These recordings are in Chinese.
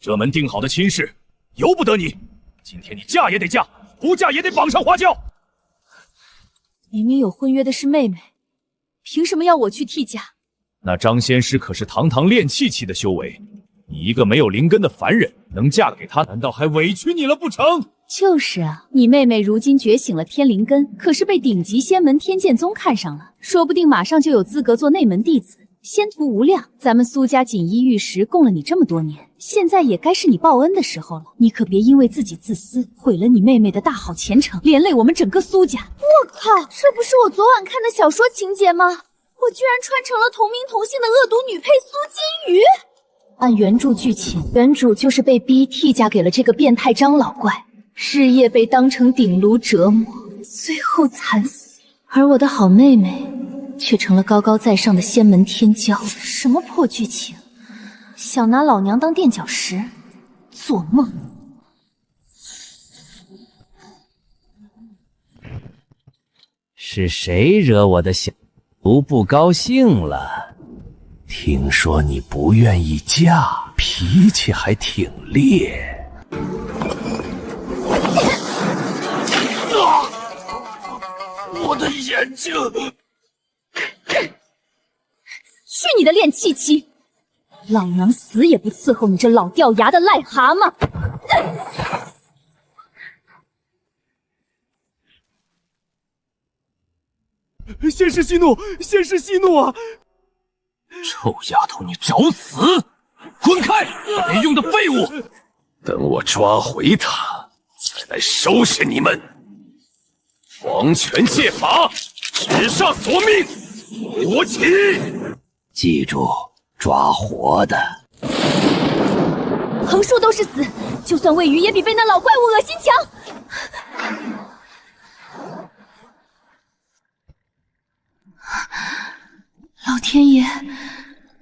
这门定好的亲事，由不得你。今天你嫁也得嫁，不嫁也得绑上花轿。明明有婚约的是妹妹，凭什么要我去替嫁？那张仙师可是堂堂炼气期的修为，你一个没有灵根的凡人，能嫁给他，难道还委屈你了不成？就是啊，你妹妹如今觉醒了天灵根，可是被顶级仙门天剑宗看上了，说不定马上就有资格做内门弟子，仙途无量。咱们苏家锦衣玉食供了你这么多年，现在也该是你报恩的时候了。你可别因为自己自私，毁了你妹妹的大好前程，连累我们整个苏家。我靠，这不是我昨晚看的小说情节吗？我居然穿成了同名同姓的恶毒女配苏金鱼。按原著剧情，原主就是被逼替嫁给了这个变态张老怪，日夜被当成鼎炉折磨，最后惨死。而我的好妹妹却成了高高在上的仙门天骄。什么破剧情，想拿老娘当垫脚石，做梦。是谁惹我的小徒不高兴了？听说你不愿意嫁，脾气还挺烈。我的眼睛！去你的炼气期！老娘死也不伺候你这老掉牙的癞蛤蟆！仙师息怒，仙师息怒啊！臭丫头，你找死！滚开！没用的废物！等我抓回他，再来收拾你们！皇权戒法，纸上索命！活起！记住，抓活的。横竖都是死，就算喂鱼也比被那老怪物恶心强。老天爷，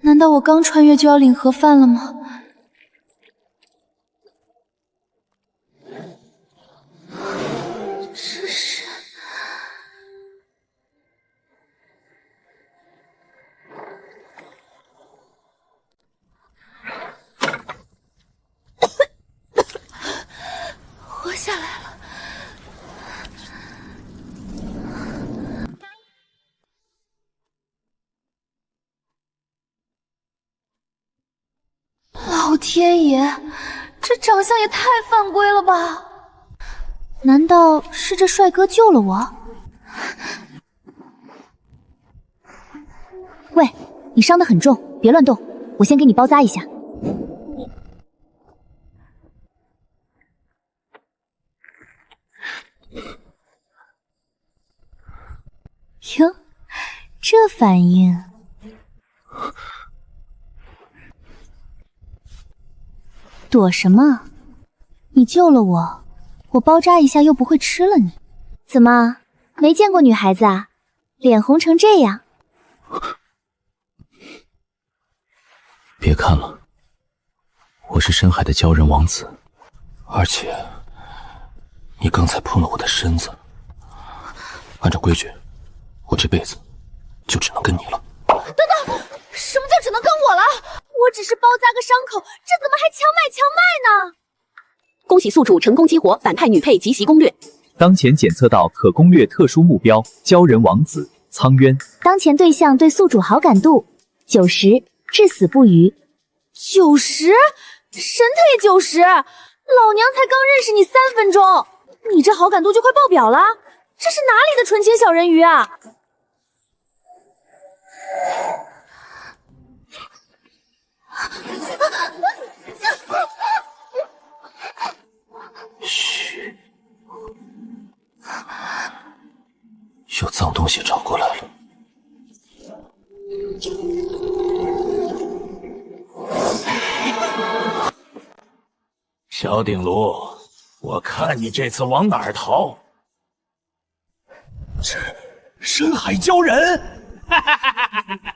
难道我刚穿越就要领盒饭了吗？这是……活下来了。老天爷，这长相也太犯规了吧！难道是这帅哥救了我？喂，你伤得很重，别乱动，我先给你包扎一下。哟，这反应。躲什么？你救了我，我包扎一下又不会吃了你。怎么，没见过女孩子啊？脸红成这样。别看了，我是深海的鲛人王子，而且你刚才碰了我的身子，按照规矩，我这辈子就只能跟你了。等等，什么叫只能跟我了？我只是包扎个伤口，这怎么还强买强卖呢？恭喜宿主成功激活反派女配集袭攻略。当前检测到可攻略特殊目标鲛人王子苍渊。当前对象对宿主好感度90，至死不渝。90？神推90！老娘才刚认识你3分钟，你这好感度就快爆表了？这是哪里的纯情小人鱼啊？嘘，有脏东西找过来了。小鼎炉，我看你这次往哪儿逃？这深海鲛人！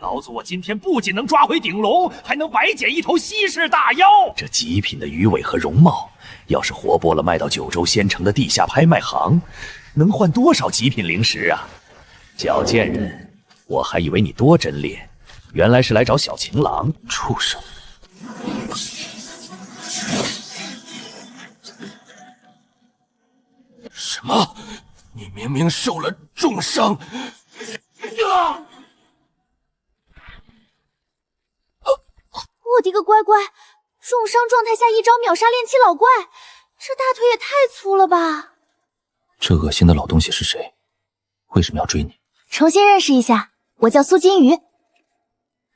老子我今天不仅能抓回鼎龙，还能白捡一头稀世大妖。这极品的鱼尾和容貌，要是活剥了卖到九州仙城的地下拍卖行，能换多少极品灵石啊！小贱人，我还以为你多真烈，原来是来找小情郎。畜生！么？你明明受了重伤！我的个乖乖，重伤状态下一招秒杀炼气老怪，这大腿也太粗了吧！这恶心的老东西是谁？为什么要追你？重新认识一下，我叫苏金鱼，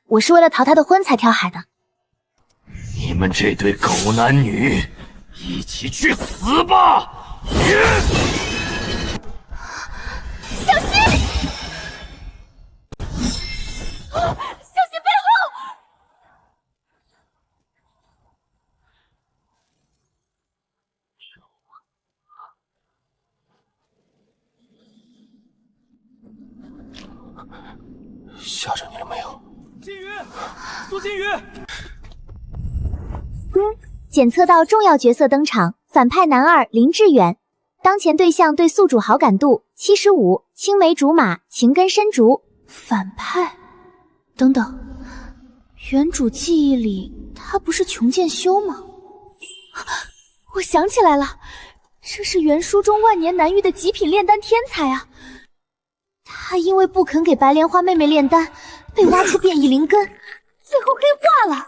我是为了逃他的婚才跳海的。你们这对狗男女，一起去死吧！小心！小心背后！吓着你了没有？金鱼，苏金鱼。检测到重要角色登场，反派男二林志远，当前对象对宿主好感度75，青梅竹马，情根深竹。反派？等等，原主记忆里他不是穷剑修吗？我想起来了，这是原书中万年难遇的极品炼丹天才啊！他因为不肯给白莲花妹妹炼丹，被挖出变异灵根，最后黑化了。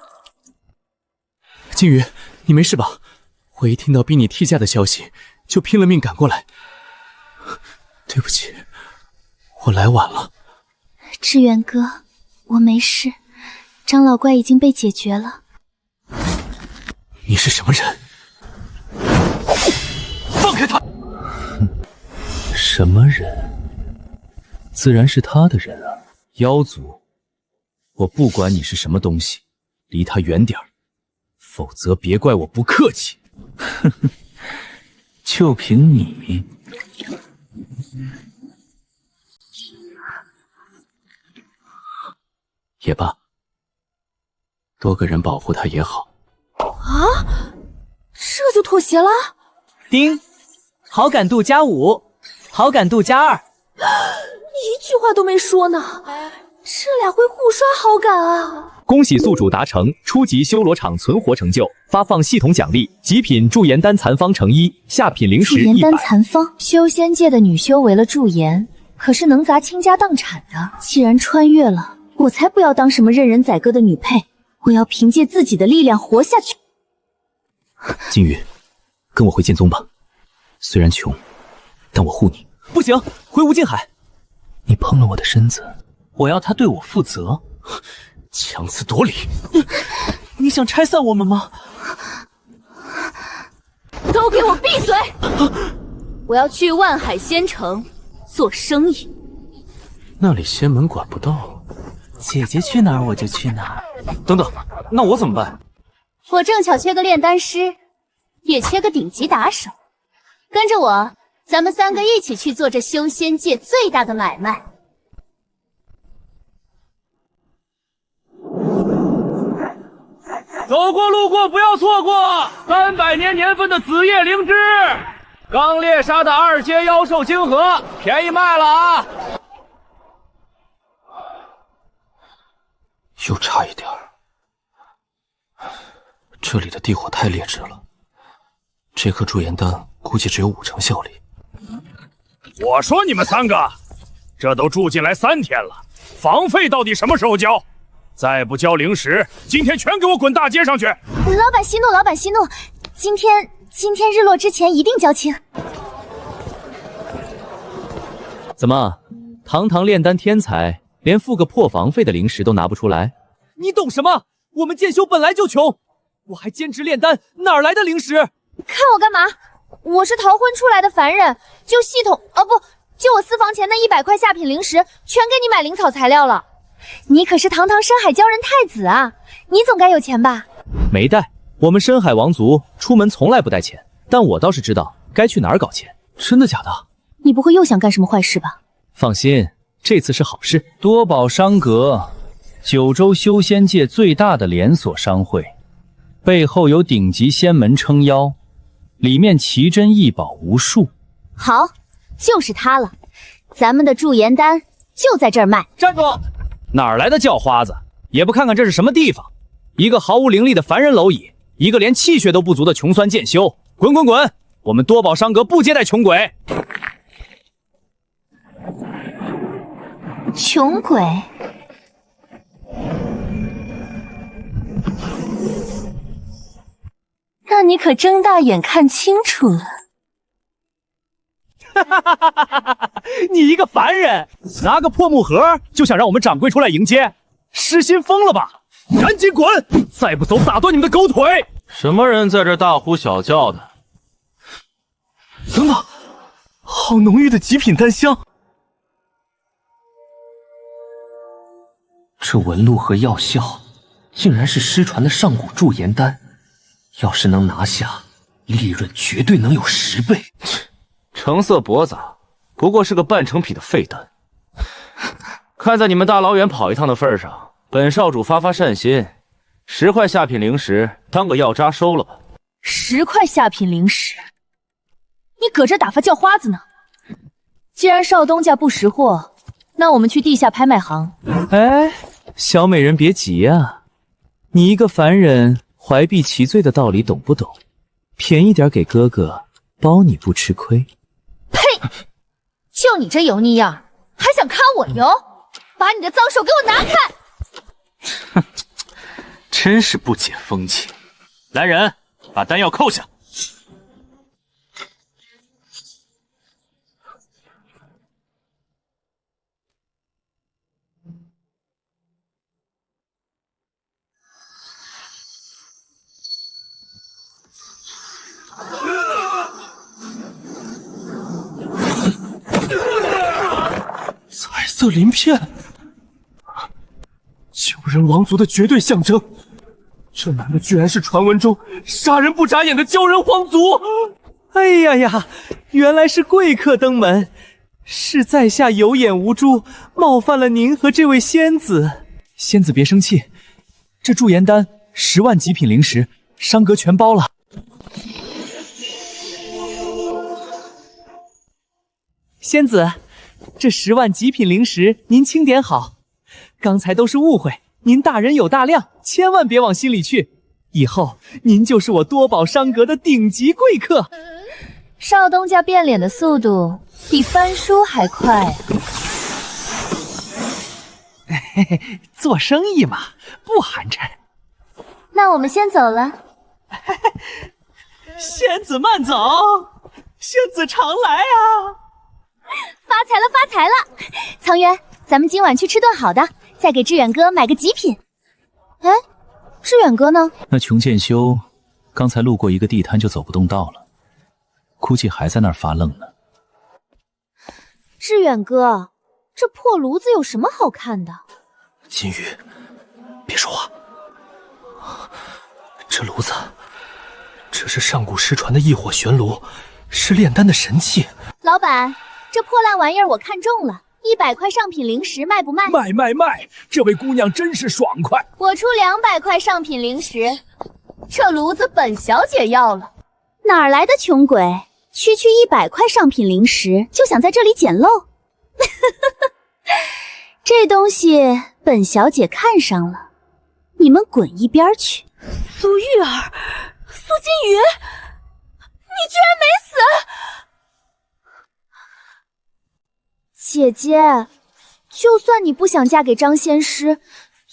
金鱼，你没事吧？我一听到逼你替嫁的消息，就拼了命赶过来。对不起，我来晚了。志远哥，我没事，张老怪已经被解决了。你是什么人？放开他！什么人？自然是他的人啊。妖族，我不管你是什么东西，离他远点儿，否则别怪我不客气。哼哼，就凭你，也罢，多个人保护他也好。啊，这就妥协了？丁，好感度+5，好感度+2。一句话都没说呢，这俩会互刷好感啊！恭喜宿主达成初级修罗场存活成就，发放系统奖励：极品驻颜丹残方乘1，下品灵石100。驻颜丹残方，修仙界的女修为了驻颜，可是能砸倾家荡产的。既然穿越了，我才不要当什么任人宰割的女配，我要凭借自己的力量活下去。金鱼，跟我回剑宗吧。虽然穷，但我护你。不行，回无尽海。你碰了我的身子，我要他对我负责。强词夺理！你想拆散我们吗？都给我闭嘴！我要去万海仙城做生意。那里仙门管不到。姐姐去哪儿我就去哪儿。等等，那我怎么办？我正巧缺个炼丹师，也缺个顶级打手。跟着我，咱们3个一起去做这修仙界最大的买卖。走过路过不要错过300年年份的紫叶灵芝，刚猎杀的2阶妖兽晶核，便宜卖了啊！又差一点儿，这里的地火太劣质了，这颗驻颜丹估计只有50%效力。我说你们3个，这都住进来3天了，房费到底什么时候交？再不交灵石，今天全给我滚大街上去！老板息怒，老板息怒，今天日落之前一定交清。怎么，堂堂炼丹天才，连付个破房费的灵石都拿不出来？你懂什么？我们剑修本来就穷，我还兼职炼丹，哪儿来的灵石？看我干嘛？我是逃婚出来的凡人，就系统就我私房钱那100块下品灵石，全给你买灵草材料了。你可是堂堂深海鲛人太子啊，你总该有钱吧？没带，我们深海王族出门从来不带钱，但我倒是知道该去哪儿搞钱。真的假的？你不会又想干什么坏事吧？放心，这次是好事。多宝商阁，九州修仙界最大的连锁商会，背后有顶级仙门撑腰，里面奇珍异宝无数。好，就是它了，咱们的驻颜丹就在这儿卖。站住！哪儿来的叫花子？也不看看这是什么地方！一个毫无灵力的凡人蝼蚁，一个连气血都不足的穷酸剑修，滚滚滚！我们多宝商阁不接待穷鬼。穷鬼？那你可睁大眼看清楚了。你一个凡人，拿个破木盒就想让我们掌柜出来迎接，失心疯了吧？赶紧滚！再不走，打断你们的狗腿！什么人在这大呼小叫的？等等，好浓郁的极品丹香！这纹路和药效，竟然是失传的上古驻颜丹。要是能拿下，利润绝对能有10倍。橙色铂子不过是个半成品的废丹。看在你们大老远跑一趟的份上，本少主发善心，10块下品灵石当个药渣收了吧。10块下品灵石，你搁这打发叫花子呢？既然少东家不识货，那我们去地下拍卖行。哎，小美人别急啊，你一个凡人，怀璧其罪的道理懂不懂？便宜点给哥哥，包你不吃亏。呸！就你这油腻样，还想揩我油？把你的脏手给我拿开！哼，真是不解风情。来人，把丹药扣下。彩色鳞片，九人王族的绝对象征。这男的居然是传闻中杀人不眨眼的鲛人皇族！哎呀呀，原来是贵客登门，是在下有眼无珠，冒犯了您和这位仙子。仙子别生气，这驻颜丹10万极品灵石，商阁全包了。仙子，这10万极品灵石您清点好，刚才都是误会，您大人有大量，千万别往心里去。以后您就是我多宝商阁的顶级贵客。少东家变脸的速度比翻书还快啊！嘿嘿，做生意嘛，不寒碜。那我们先走了。仙子慢走，仙子常来啊！发财了，发财了！苍渊，咱们今晚去吃顿好的，再给志远哥买个极品。哎，志远哥呢？那穷剑修刚才路过一个地摊就走不动道了，估计还在那儿发愣呢。志远哥，这破炉子有什么好看的？金鱼，别说话。这炉子，这是上古失传的异火玄炉，是炼丹的神器。老板，这破烂玩意儿我看中了，100块上品灵石卖不卖？卖！这位姑娘真是爽快。我出200块上品灵石，这炉子本小姐要了。哪来的穷鬼？区100块上品灵石就想在这里捡漏？这东西本小姐看上了，你们滚一边去！苏玉儿，苏金鱼，你居然没死！姐姐，就算你不想嫁给张仙师，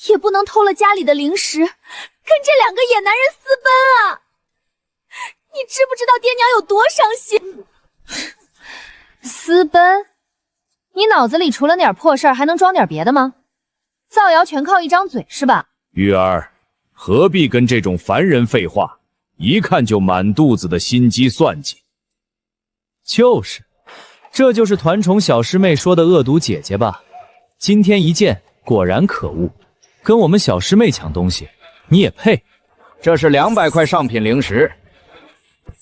也不能偷了家里的灵石，跟这2个野男人私奔啊！你知不知道爹娘有多伤心？私奔？你脑子里除了点破事儿，还能装点别的吗？造谣全靠一张嘴是吧？玉儿，何必跟这种凡人废话？一看就满肚子的心机算计。就是，这就是团宠小师妹说的恶毒姐姐吧？今天一见，果然可恶，跟我们小师妹抢东西，你也配？这是200块上品灵石，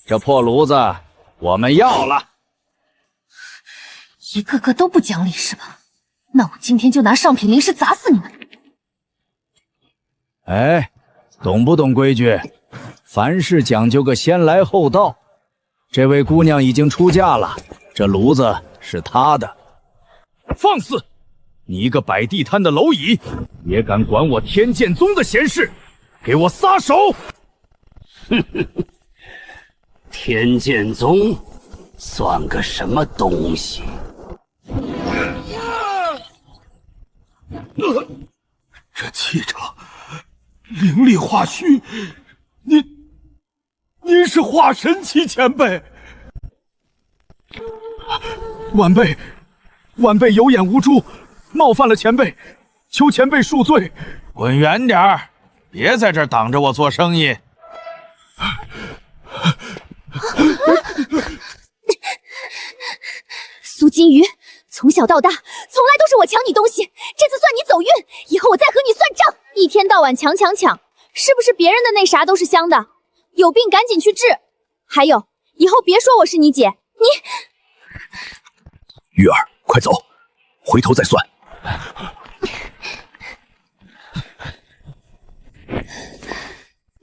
这破炉子我们要了。一个个都不讲理是吧？那我今天就拿上品灵石砸死你们！哎，懂不懂规矩？凡事讲究个先来后到。这位姑娘已经出嫁了，这炉子是她的。放肆！你一个摆地摊的蝼蚁，也敢管我天剑宗的闲事，给我撒手！天剑宗算个什么东西？这气场灵力化虚，您是化神期前辈。晚辈有眼无珠，冒犯了前辈，求前辈恕罪。滚远点儿，别在这儿挡着我做生意。苏金鱼，从小到大，从来都是我抢你东西，这次算你走运，以后我再和你算账。一天到晚抢，是不是别人的那啥都是香的？有病赶紧去治。还有，以后别说我是你姐，玉儿，快走，回头再算。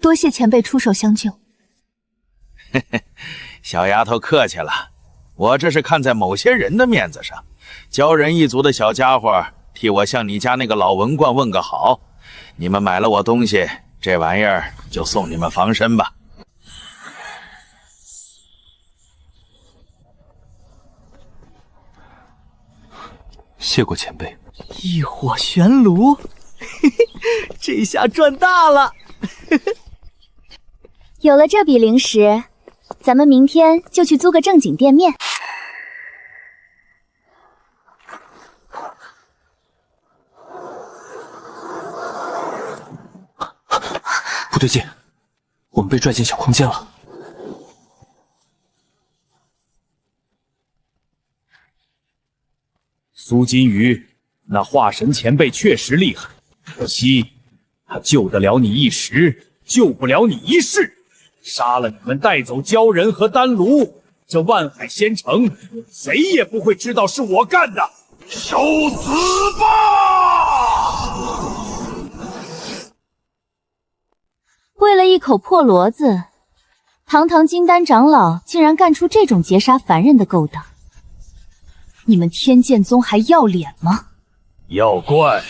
多谢前辈出手相救。嘿嘿，小丫头客气了，我这是看在某些人的面子上，鲛人一族的小家伙替我向你家那个老文冠问个好。你们买了我东西，这玩意儿就送你们防身吧。谢过前辈。异火玄炉，嘿嘿，这下赚大了。有了这笔灵石，咱们明天就去租个正经店面。不对劲，我们被拽进小空间了。苏金鱼，那化神前辈确实厉害，可惜他救得了你一时，救不了你一世。杀了你们，带走鲛人和丹炉，这万海仙城谁也不会知道是我干的。受死吧！为了一口破骡子，堂堂金丹长老竟然干出这种劫杀凡人的勾当，你们天剑宗还要脸吗？要怪，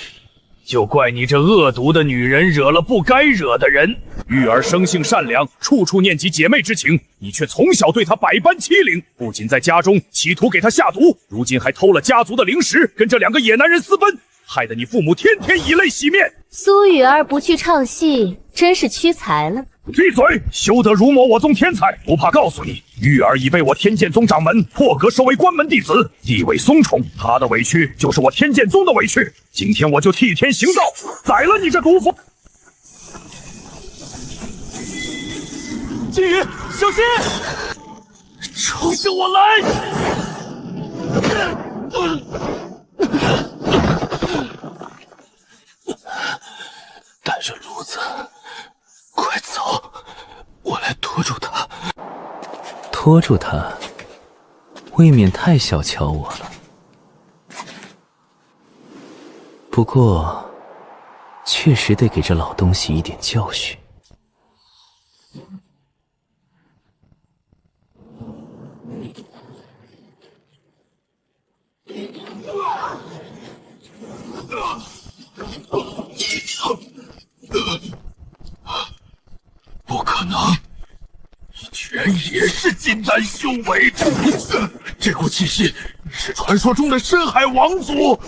就怪你这恶毒的女人惹了不该惹的人。玉儿生性善良，处处念及姐妹之情，你却从小对她百般欺凌，不仅在家中企图给她下毒，如今还偷了家族的灵石，跟这2个野男人私奔，害得你父母天天以泪洗面。苏雨儿不去唱戏，真是屈才了。闭嘴！休得辱没我宗天才！不怕告诉你，玉儿已被我天剑宗掌门破格收为关门弟子，地位松宠。她的委屈就是我天剑宗的委屈。今天我就替天行道，宰了你这毒妇！金鱼，小心！冲着我来！带着炉子，快走！我来拖住他。拖住他，未免太小瞧我了。不过，确实得给这老东西一点教训。不可能，你居然也是金丹修为！这股气息是传说中的深海王族！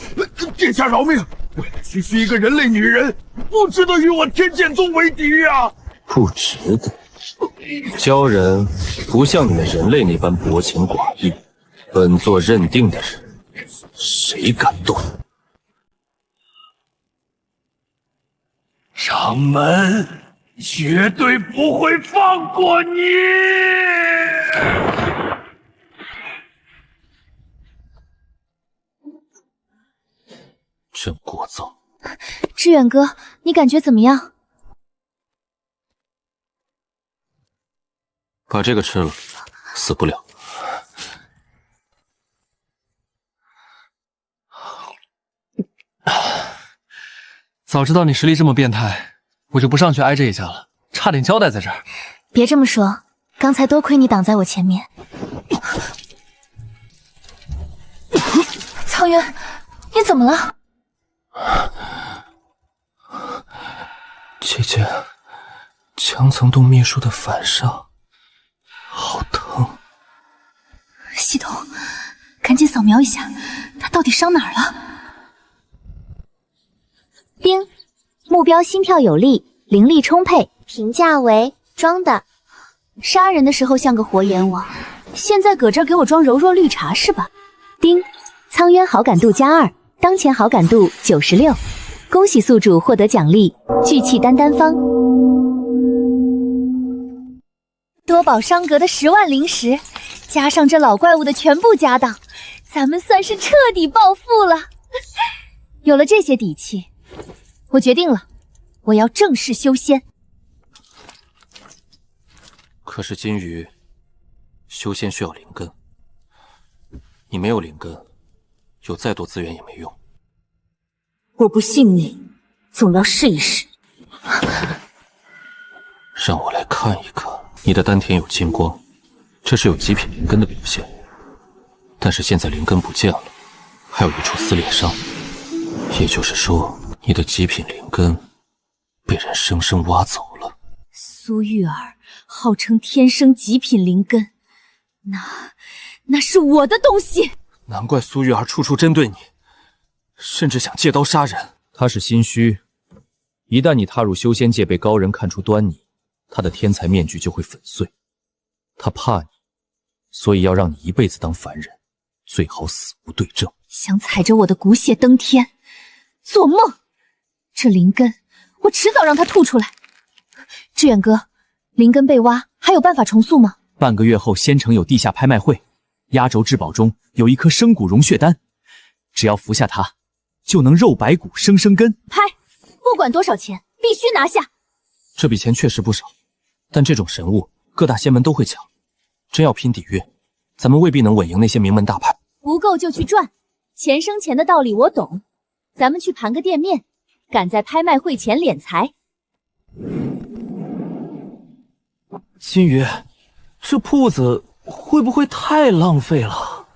殿下饶命！为了区区一个人类女人，不值得与我天剑宗为敌呀！不值得。鲛人不像你们人类那般薄情寡义，本座认定的人，谁敢动？掌门绝对不会放过你！真聒噪！志远哥，你感觉怎么样？把这个吃了，死不了。早知道你实力这么变态，我就不上去挨这一下了，差点交代在这儿。别这么说，刚才多亏你挡在我前面。苍渊，你怎么了？姐姐，强层洞秘术的反伤，好疼。赶紧扫描一下，他到底伤哪儿了？叮，目标心跳有力，灵力充沛，评价为装的。杀人的时候像个活阎王，现在搁这儿给我装柔弱绿茶是吧？叮，苍渊好感度+2，当前好感度96，恭喜宿主获得奖励聚气丹丹方。多宝商阁的10万灵石，加上这老怪物的全部家当，咱们算是彻底暴富了。有了这些底气，我决定了，我要正式修仙。可是金鱼，修仙需要灵根，你没有灵根，有再多资源也没用。我不信你，总要试一试。让我来看一看，你的丹田有金光，这是有极品灵根的表现。但是现在灵根不见了，还有一处撕裂伤，也就是说，你的极品灵根被人生生挖走了。苏玉儿号称天生极品灵根，那是我的东西。难怪苏玉儿处处针对你，甚至想借刀杀人。他是心虚，一旦你踏入修仙界被高人看出端倪，他的天才面具就会粉碎。他怕你，所以要让你一辈子当凡人，最好死无对证。想踩着我的骨血登天，做梦！这灵根，我迟早让他吐出来。志远哥，灵根被挖，还有办法重塑吗？半个月后，仙城有地下拍卖会，压轴至宝中有一颗生骨融血丹，只要服下它，就能肉白骨生生根。拍，不管多少钱，必须拿下。这笔钱确实不少，但这种神物各大仙门都会抢，真要拼底蕴，咱们未必能稳赢那些名门大派。不够就去赚，钱生钱的道理我懂。咱们去盘个店面，赶在拍卖会前敛财。金鱼，这铺子会不会太浪费了？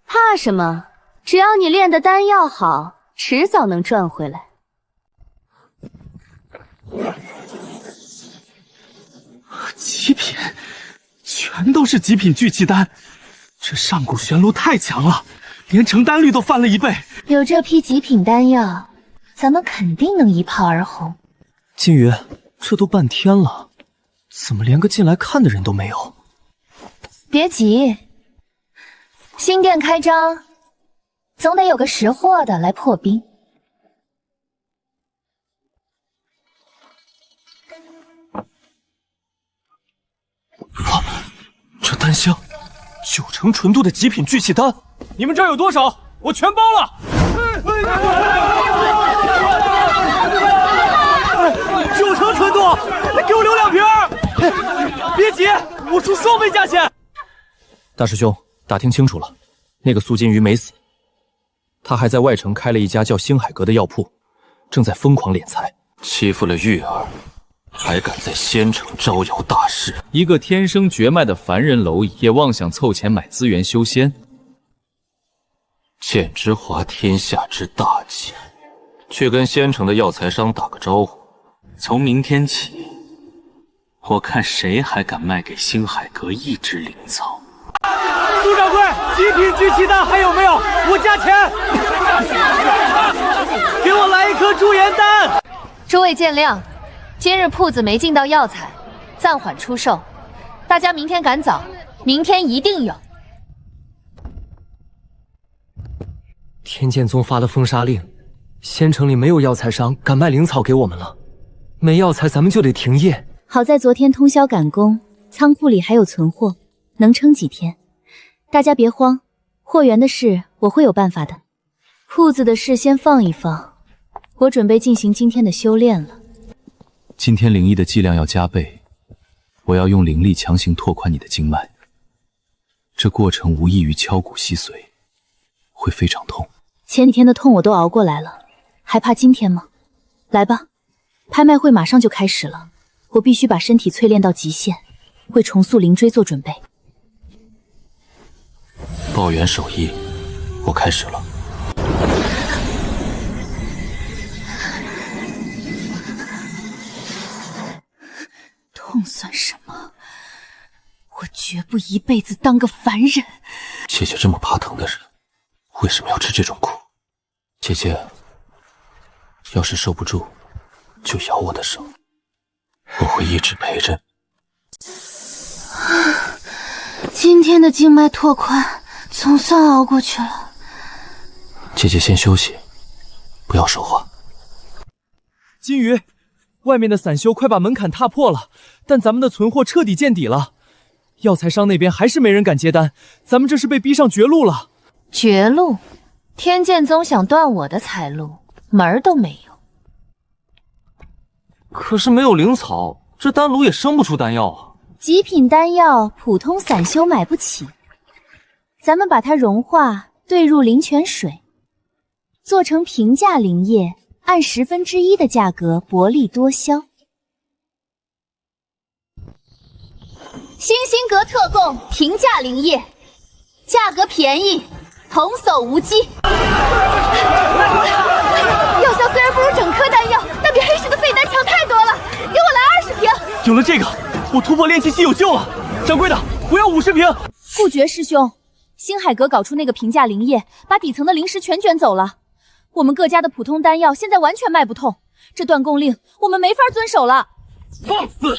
怕什么？只要你炼的丹药好，迟早能赚回来。极品，全都是极品聚气丹，这上古玄炉太强了，连成丹率都翻了1倍。有这批极品丹药，咱们肯定能一炮而红。金鱼，这都半天了，怎么连个进来看的人都没有？别急，新店开张，总得有个识货的来破冰。这丹香，9成纯度的极品聚气丹，你们这儿有多少？我全包了。9成纯度，给我留2瓶。别急，我出双倍价钱。大师兄，打听清楚了，那个苏金鱼没死，他还在外城开了一家叫星海阁的药铺，正在疯狂敛财，欺负了玉儿，还敢在仙城招摇大市。一个天生绝脉的凡人蝼蚁也妄想凑钱买资源修仙，剑之华天下之大忌，去跟仙城的药材商打个招呼。从明天起，我看谁还敢卖给星海阁一支灵草。苏掌柜，极品聚气丹还有没有？我加钱。给我来一颗驻颜丹。诸位见谅，今日铺子没进到药材，暂缓出售。大家明天赶早，明天一定有。天剑宗发了封杀令，仙城里没有药材商敢卖灵草给我们了，没药材咱们就得停业。好在昨天通宵赶工，仓库里还有存货，能撑几天。大家别慌，货源的事我会有办法的。铺子的事先放一放，我准备进行今天的修炼了。今天灵液的剂量要加倍，我要用灵力强行拓宽你的经脉，这过程无异于敲骨吸髓，会非常痛。前几天的痛我都熬过来了，还怕今天吗？来吧，拍卖会马上就开始了，我必须把身体淬炼到极限，为重塑灵锥做准备。抱元手艺，我开始了。痛算什么？我绝不一辈子当个凡人。谢谢这么怕疼的人。为什么要吃这种苦？姐姐，要是受不住，就咬我的手，我会一直陪着。今天的静脉拓宽总算熬过去了。姐姐先休息，不要说话。金鱼，外面的散修快把门槛踏破了，但咱们的存货彻底见底了。药材商那边还是没人敢接单，咱们这是被逼上绝路了。绝路？天剑宗想断我的财路，门儿都没有。可是没有灵草，这丹炉也生不出丹药啊。极品丹药，普通散修买不起，咱们把它融化，兑入灵泉水，做成平价灵液，按1/10的价格薄利多销。星星阁特供平价灵液，价格便宜，童叟无欺。药效虽然不如整颗丹药，但比黑石的废丹强太多了。给我来20瓶。有了这个，我突破炼气期有救了。掌柜的，我要50瓶。顾绝师兄，星海阁搞出那个平价灵液，把底层的灵石全卷走了。我们各家的普通丹药现在完全卖不动，这断供令我们没法遵守了。放肆！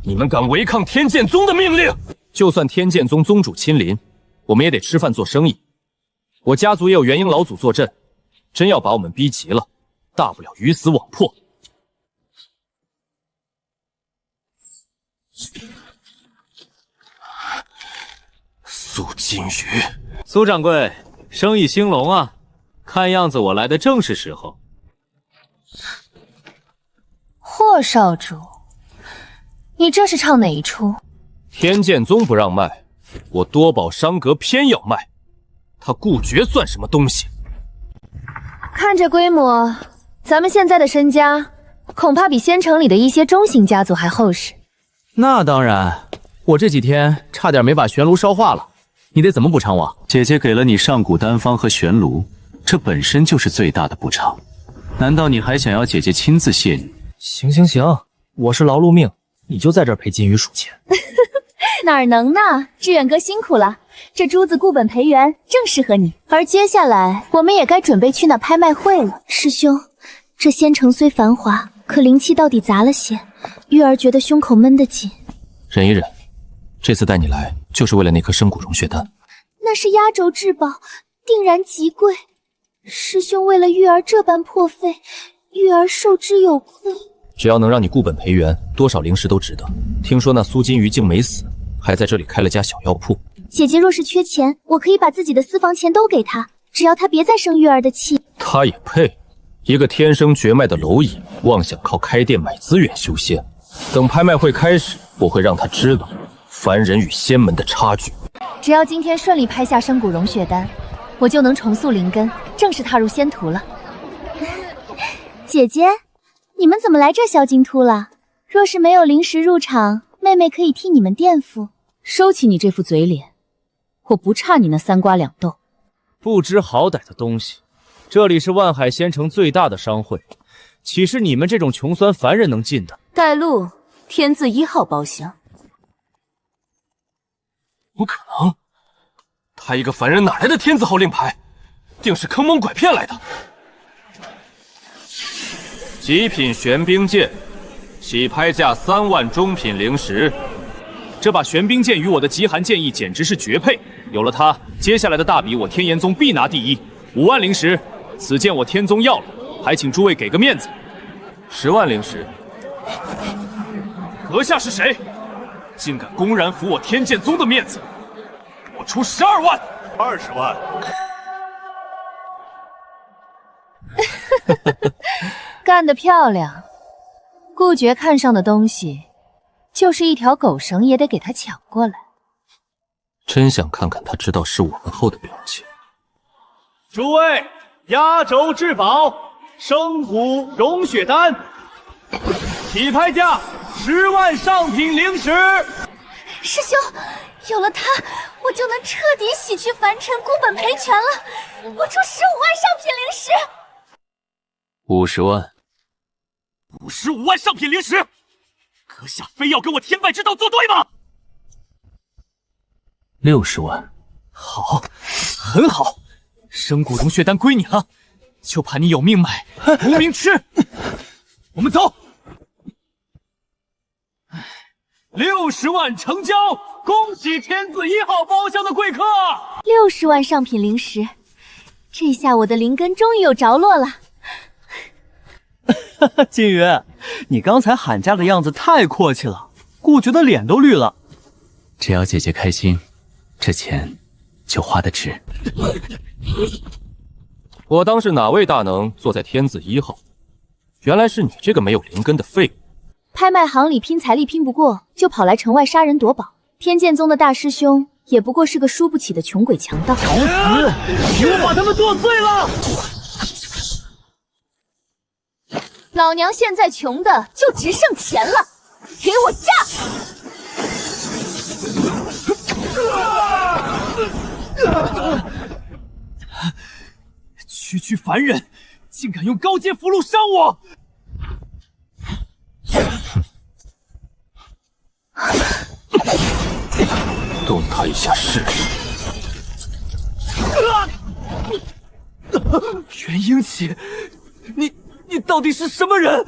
你们敢违抗天剑宗的命令？就算天剑宗宗主亲临，我们也得吃饭做生意。我家族也有元婴老祖坐镇，真要把我们逼急了，大不了鱼死网破。苏金鱼，苏掌柜，生意兴隆啊！看样子我来的正是时候。霍少主，你这是唱哪一出？天剑宗不让卖，我多宝商阁偏要卖，他顾绝算什么东西？看这规模，咱们现在的身家恐怕比仙城里的一些中型家族还厚实。那当然，我这几天差点没把玄炉烧化了，你得怎么补偿我？姐姐给了你上古丹方和玄炉，这本身就是最大的补偿，难道你还想要姐姐亲自谢你？行行行，我是劳碌命，你就在这儿陪金鱼数钱。哪能呢？志远哥辛苦了，这珠子固本培元，正适合你。而接下来，我们也该准备去那拍卖会了。师兄，这仙城虽繁华，可灵气到底杂了些，玉儿觉得胸口闷得紧。忍一忍，这次带你来就是为了那颗生骨融血丹。那是压轴至宝，定然极贵。师兄为了玉儿这般破费，玉儿受之有愧。只要能让你固本培元，多少灵石都值得。听说那苏金鱼竟没死，还在这里开了家小药铺。姐姐若是缺钱，我可以把自己的私房钱都给她，只要她别再生玉儿的气。她也配？一个天生绝脉的蝼蚁，妄想靠开店买资源修仙。等拍卖会开始，我会让她知道凡人与仙门的差距。只要今天顺利拍下生骨融血丹，我就能重塑灵根，正式踏入仙途了。姐姐，你们怎么来这销金秃了？若是没有灵石入场，妹妹可以替你们垫付。收起你这副嘴脸，我不差你那3瓜2豆。不知好歹的东西，这里是万海仙城最大的商会，岂是你们这种穷酸凡人能进的？带路，天字1号包厢。不可能，他一个凡人哪来的天字号令牌？定是坑蒙拐骗来的。极品玄冰剑，起拍价3万中品灵石。这把玄冰剑与我的极寒剑意简直是绝配，有了它，接下来的大比我天炎宗必拿第一。5万灵石，此剑我天宗要了，还请诸位给个面子。10万灵石，阁下是谁？竟敢公然服我天剑宗的面子！我出12万，20万。干得漂亮！顾绝看上的东西，就是一条狗绳也得给他抢过来。真想看看他知道是我们后的表情。诸位，压轴至宝生骨融血丹，起拍价10万上品灵石。师兄，有了它，我就能彻底洗去凡尘，固本培全了。我出15万上品灵石。50万。55万上品灵石，阁下非要跟我天败之道作对吗？60万。好，很好。生骨融血丹归你了，就怕你有命买，无命吃。我们走。60万成交，恭喜天字1号包厢的贵客。60万上品灵石，这下我的灵根终于有着落了。金鱼，你刚才喊价的样子太阔气了，顾觉得脸都绿了。只要姐姐开心，这钱就花得值。我当是哪位大能坐在天字1号，原来是你这个没有灵根的废物。拍卖行里拼财力拼不过，就跑来城外杀人夺宝。天剑宗的大师兄也不过是个输不起的穷鬼强盗。找死！给我把他们剁碎了！老娘现在穷的就只剩钱了，给我炸！区凡人，竟敢用高阶符箓伤我！动他一下试试。袁英奇，你到底是什么人？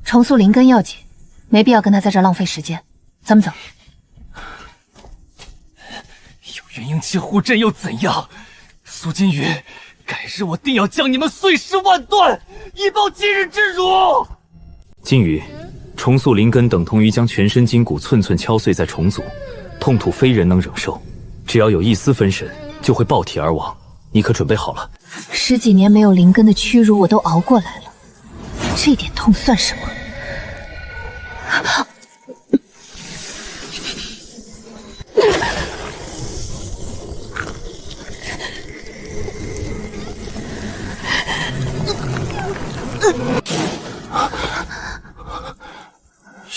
重塑灵根要紧，没必要跟他在这浪费时间。咱们走。有袁英奇护阵又怎样？苏金宇，改日我定要将你们碎尸万段，以报今日之辱！金宇，重塑灵根等同于将全身筋骨寸寸敲碎再重组，痛苦非人能忍受，只要有一丝分神，就会爆体而亡。你可准备好了？10几年没有灵根的屈辱我都熬过来了，这点痛算什么？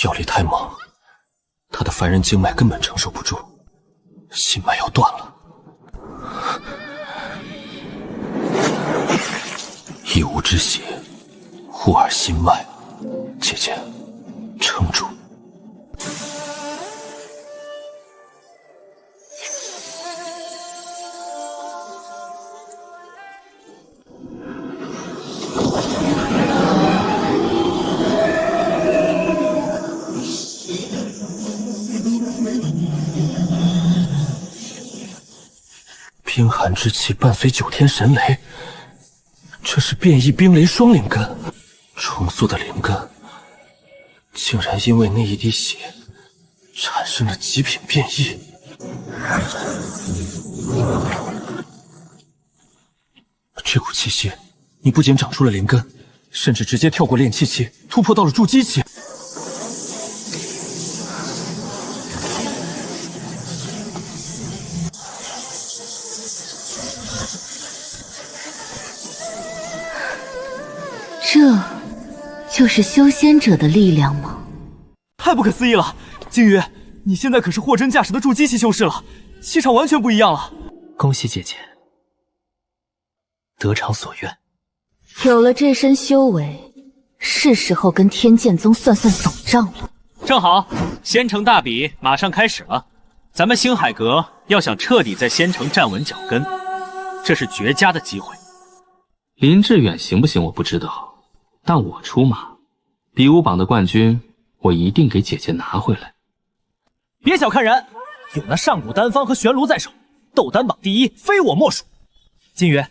药力太猛，他的凡人经脉根本承受不住，心脉要断了。一无之血，护耳心脉，姐姐，撑住。冰寒之气伴随9天神雷，这是变异冰雷双灵根。重塑的灵根，竟然因为那一滴血产生了极品变异。这股气息，你不仅长出了灵根，甚至直接跳过炼气期，突破到了筑基期。这就是修仙者的力量吗？太不可思议了！金鱼，你现在可是货真价实的筑基期修士了，气场完全不一样了。恭喜姐姐，得偿所愿。有了这身修为，是时候跟天剑宗算算总账了。正好，仙城大比马上开始了，咱们星海阁要想彻底在仙城站稳脚跟，这是绝佳的机会。林志远行不行我不知道，但我出马，比武榜的冠军我一定给姐姐拿回来。别小看人，有那上古丹方和玄炉在手，斗丹榜第一非我莫属。金鱼，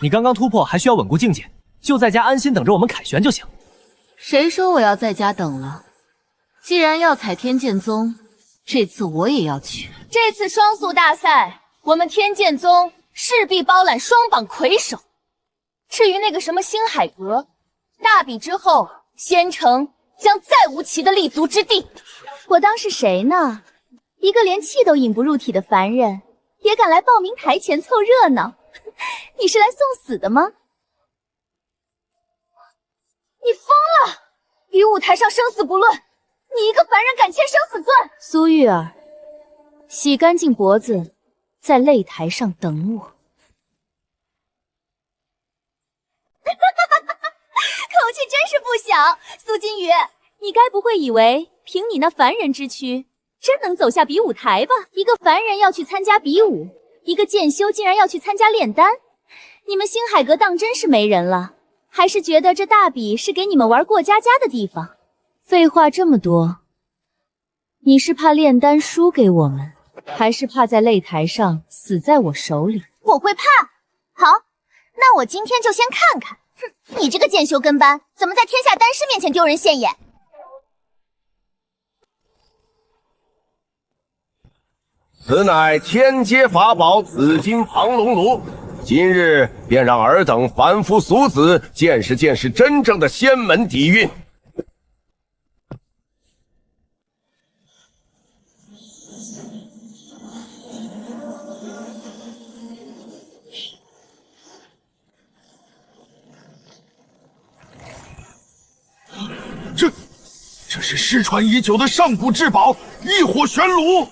你刚刚突破还需要稳固境界，就在家安心等着我们凯旋就行。谁说我要在家等了？既然要踩天剑宗，这次我也要去。这次双塑大赛，我们天剑宗势必包揽双榜魁首。至于那个什么星海阁，大比之后，仙城将再无其的立足之地。我当是谁呢？一个连气都引不入体的凡人，也敢来报名台前凑热闹？你是来送死的吗？你疯了！比武台上生死不论，你一个凡人敢签生死钻？苏玉儿，洗干净脖子，在擂台上等我。口气真是不小，苏金鱼，你该不会以为凭你那凡人之躯，真能走下比武台吧？一个凡人要去参加比武，一个剑修竟然要去参加炼丹，你们星海阁当真是没人了？还是觉得这大比是给你们玩过家家的地方？废话这么多，你是怕炼丹输给我们，还是怕在擂台上死在我手里？我会怕。好，那我今天就先看看。哼，你这个剑修跟班，怎么在天下丹师面前丢人现眼？此乃天阶法宝紫金庞龙炉，今日便让尔等凡夫俗子见识见识真正的仙门底蕴。这是失传已久的上古至宝异火玄炉。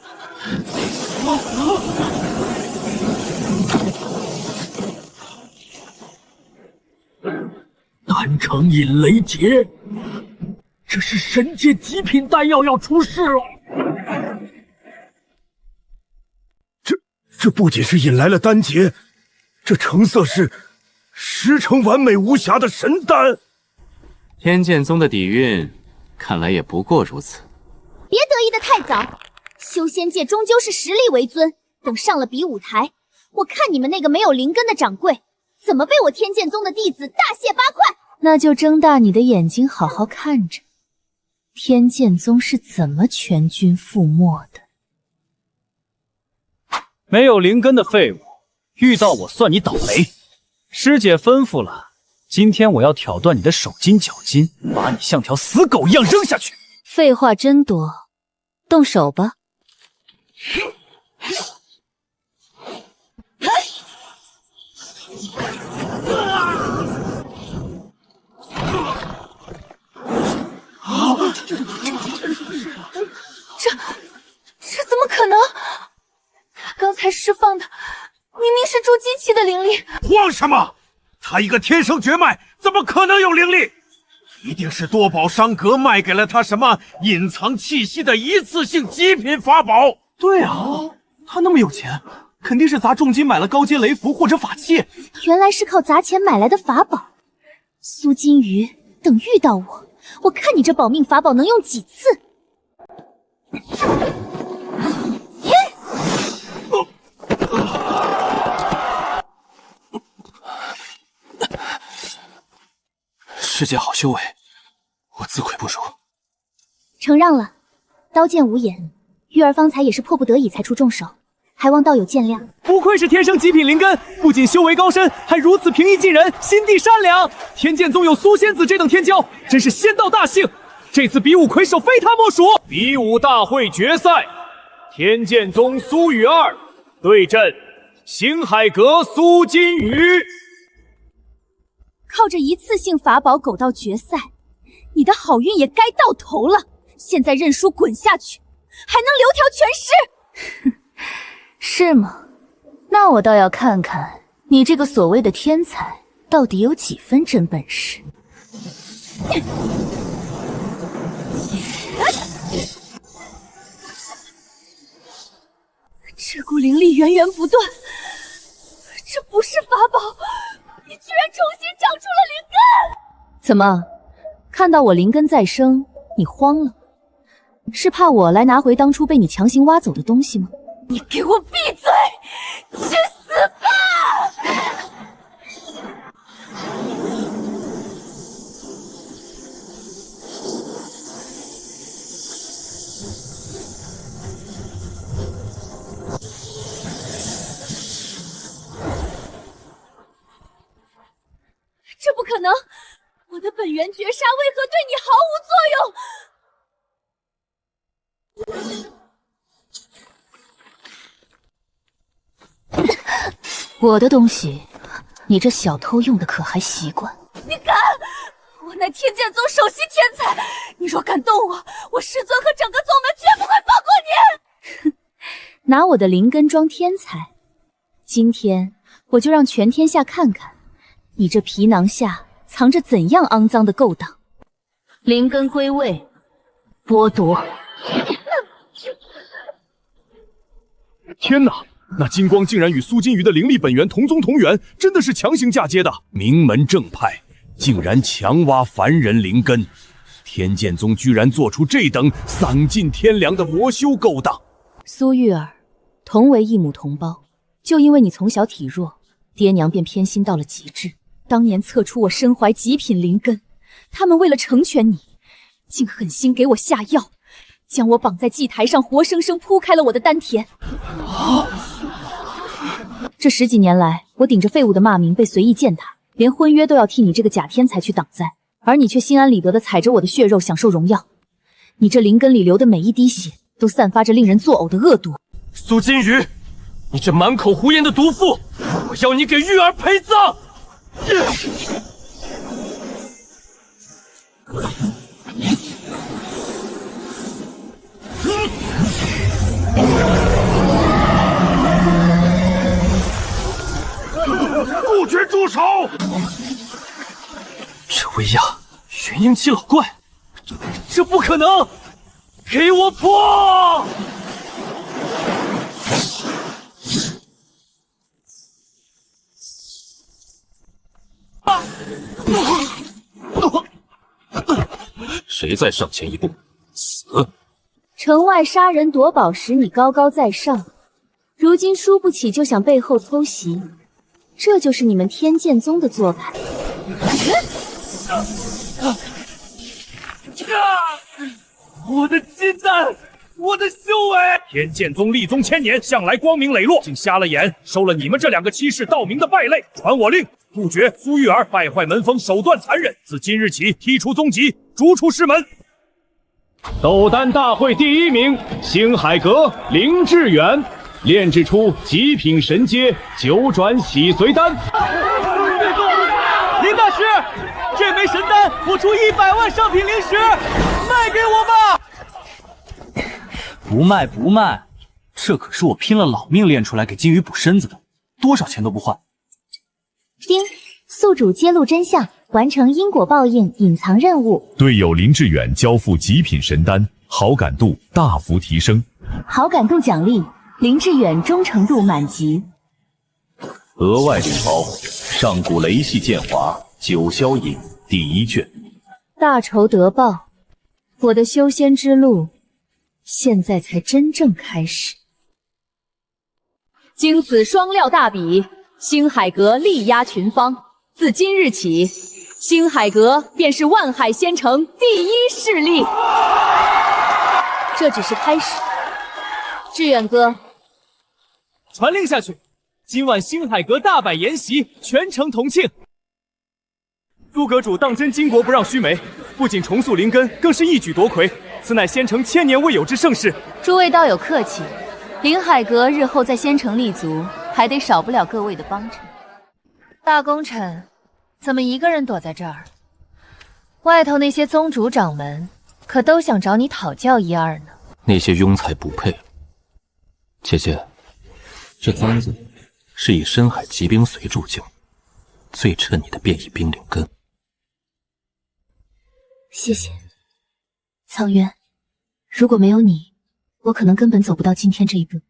丹城引雷劫，这是神界极品丹药要出世了。这不仅是引来了丹劫，这成色是10成完美无瑕的神丹。天剑宗的底蕴，看来也不过如此。别得意的太早，修仙界终究是实力为尊。等上了比武台，我看你们那个没有灵根的掌柜，怎么被我天剑宗的弟子大卸八块！那就睁大你的眼睛，好好看着，天剑宗是怎么全军覆没的。没有灵根的废物，遇到我算你倒霉。师姐吩咐了，今天我要挑断你的手筋脚筋，把你像条死狗一样扔下去。废话真多，动手吧。这怎么可能？他刚才释放的明明是筑基期的灵力。慌什么？他一个天生绝脉，怎么可能有灵力？一定是多宝商阁卖给了他什么隐藏气息的一次性极品法宝。对啊，他那么有钱，肯定是砸重金买了高阶雷符或者法器。原来是靠砸钱买来的法宝。苏金鱼，等遇到我，我看你这保命法宝能用几次。师姐好修为，我自愧不如。承让了，刀剑无眼，玉儿方才也是迫不得已才出重手，还望道友见谅。不愧是天生极品灵根，不仅修为高深，还如此平易近人，心地善良。天剑宗有苏仙子这等天骄，真是仙道大幸。这次比武魁首非他莫属。比武大会决赛，天剑宗苏雨儿对阵星海阁苏金鱼。靠着一次性法宝苟到决赛，你的好运也该到头了。现在认输滚下去，还能留条全尸。是吗？那我倒要看看你这个所谓的天才到底有几分真本事。这股灵力源源不断，这不是法宝，你居然重新长出了灵根！怎么，看到我灵根再生，你慌了？是怕我来拿回当初被你强行挖走的东西吗？你给我闭嘴！去死吧！这不可能！我的本源绝杀为何对你毫无作用？我的东西，你这小偷用的可还习惯？你敢！我乃天剑宗首席天才，你若敢动我，我师尊和整个宗门绝不会放过你！拿我的灵根装天才，今天我就让全天下看看，你这皮囊下藏着怎样肮脏的勾当！灵根归位，剥夺。天哪！那金光竟然与苏金鱼的灵力本源同宗同源，真的是强行嫁接的。名门正派竟然强挖凡人灵根，天剑宗居然做出这等丧尽天良的魔修勾当。苏玉儿，同为异母同胞，就因为你从小体弱，爹娘便偏心到了极致。当年测出我身怀极品灵根，他们为了成全你，竟狠心给我下药，将我绑在祭台上，活生生铺开了我的丹田。这10几年来，我顶着废物的骂名被随意践踏，连婚约都要替你这个假天才去挡灾，而你却心安理得地踩着我的血肉享受荣耀。你这灵根里流的每一滴血，都散发着令人作呕的恶毒。苏金鱼，你这满口胡言的毒妇，我要你给玉儿陪葬！不准住手！这威亚元婴期老怪，这不可能！给我破！谁再上前一步，死！城外杀人夺宝时你高高在上，如今输不起就想背后偷袭，这就是你们天剑宗的做派。我的金丹，我的修为！天剑宗立宗1000年，向来光明磊落，竟瞎了眼，收了你们这2个欺世盗名的败类。传我令，杜绝苏玉儿败坏门风，手段残忍，自今日起剔除宗籍，逐出师门。斗丹大会第1名，星海阁林志远，炼制出极品神阶九转洗髓丹。林大师，这枚神丹我出100万上品灵石，卖给我吧！不卖不卖，这可是我拼了老命练出来给金鱼补身子的，多少钱都不换。丁，宿主揭露真相，完成因果报应隐藏任务。队友林志远交付极品神丹，好感度大幅提升。好感度奖励，林志远忠诚度满级。额外礼包：上古雷系剑华九霄影第1卷。大仇得报，我的修仙之路现在才真正开始。经此双料大比，星海阁力压群芳。自今日起，星海阁便是万海仙城第1势力。这只是开始。志远哥，传令下去，今晚星海阁大摆筵席，全城同庆。苏阁主当真巾帼不让须眉，不仅重塑灵根，更是一举夺魁，此乃仙城1000年未有之盛事。诸位道友客气，灵海阁日后在仙城立足，还得少不了各位的帮衬。大功臣，怎么一个人躲在这儿？外头那些宗主掌门可都想找你讨教1、2呢。那些庸才不配。姐姐，这簪子是以深海极冰髓铸就，最衬你的变异冰灵根。谢谢，苍渊。如果没有你，我可能根本走不到今天这一步。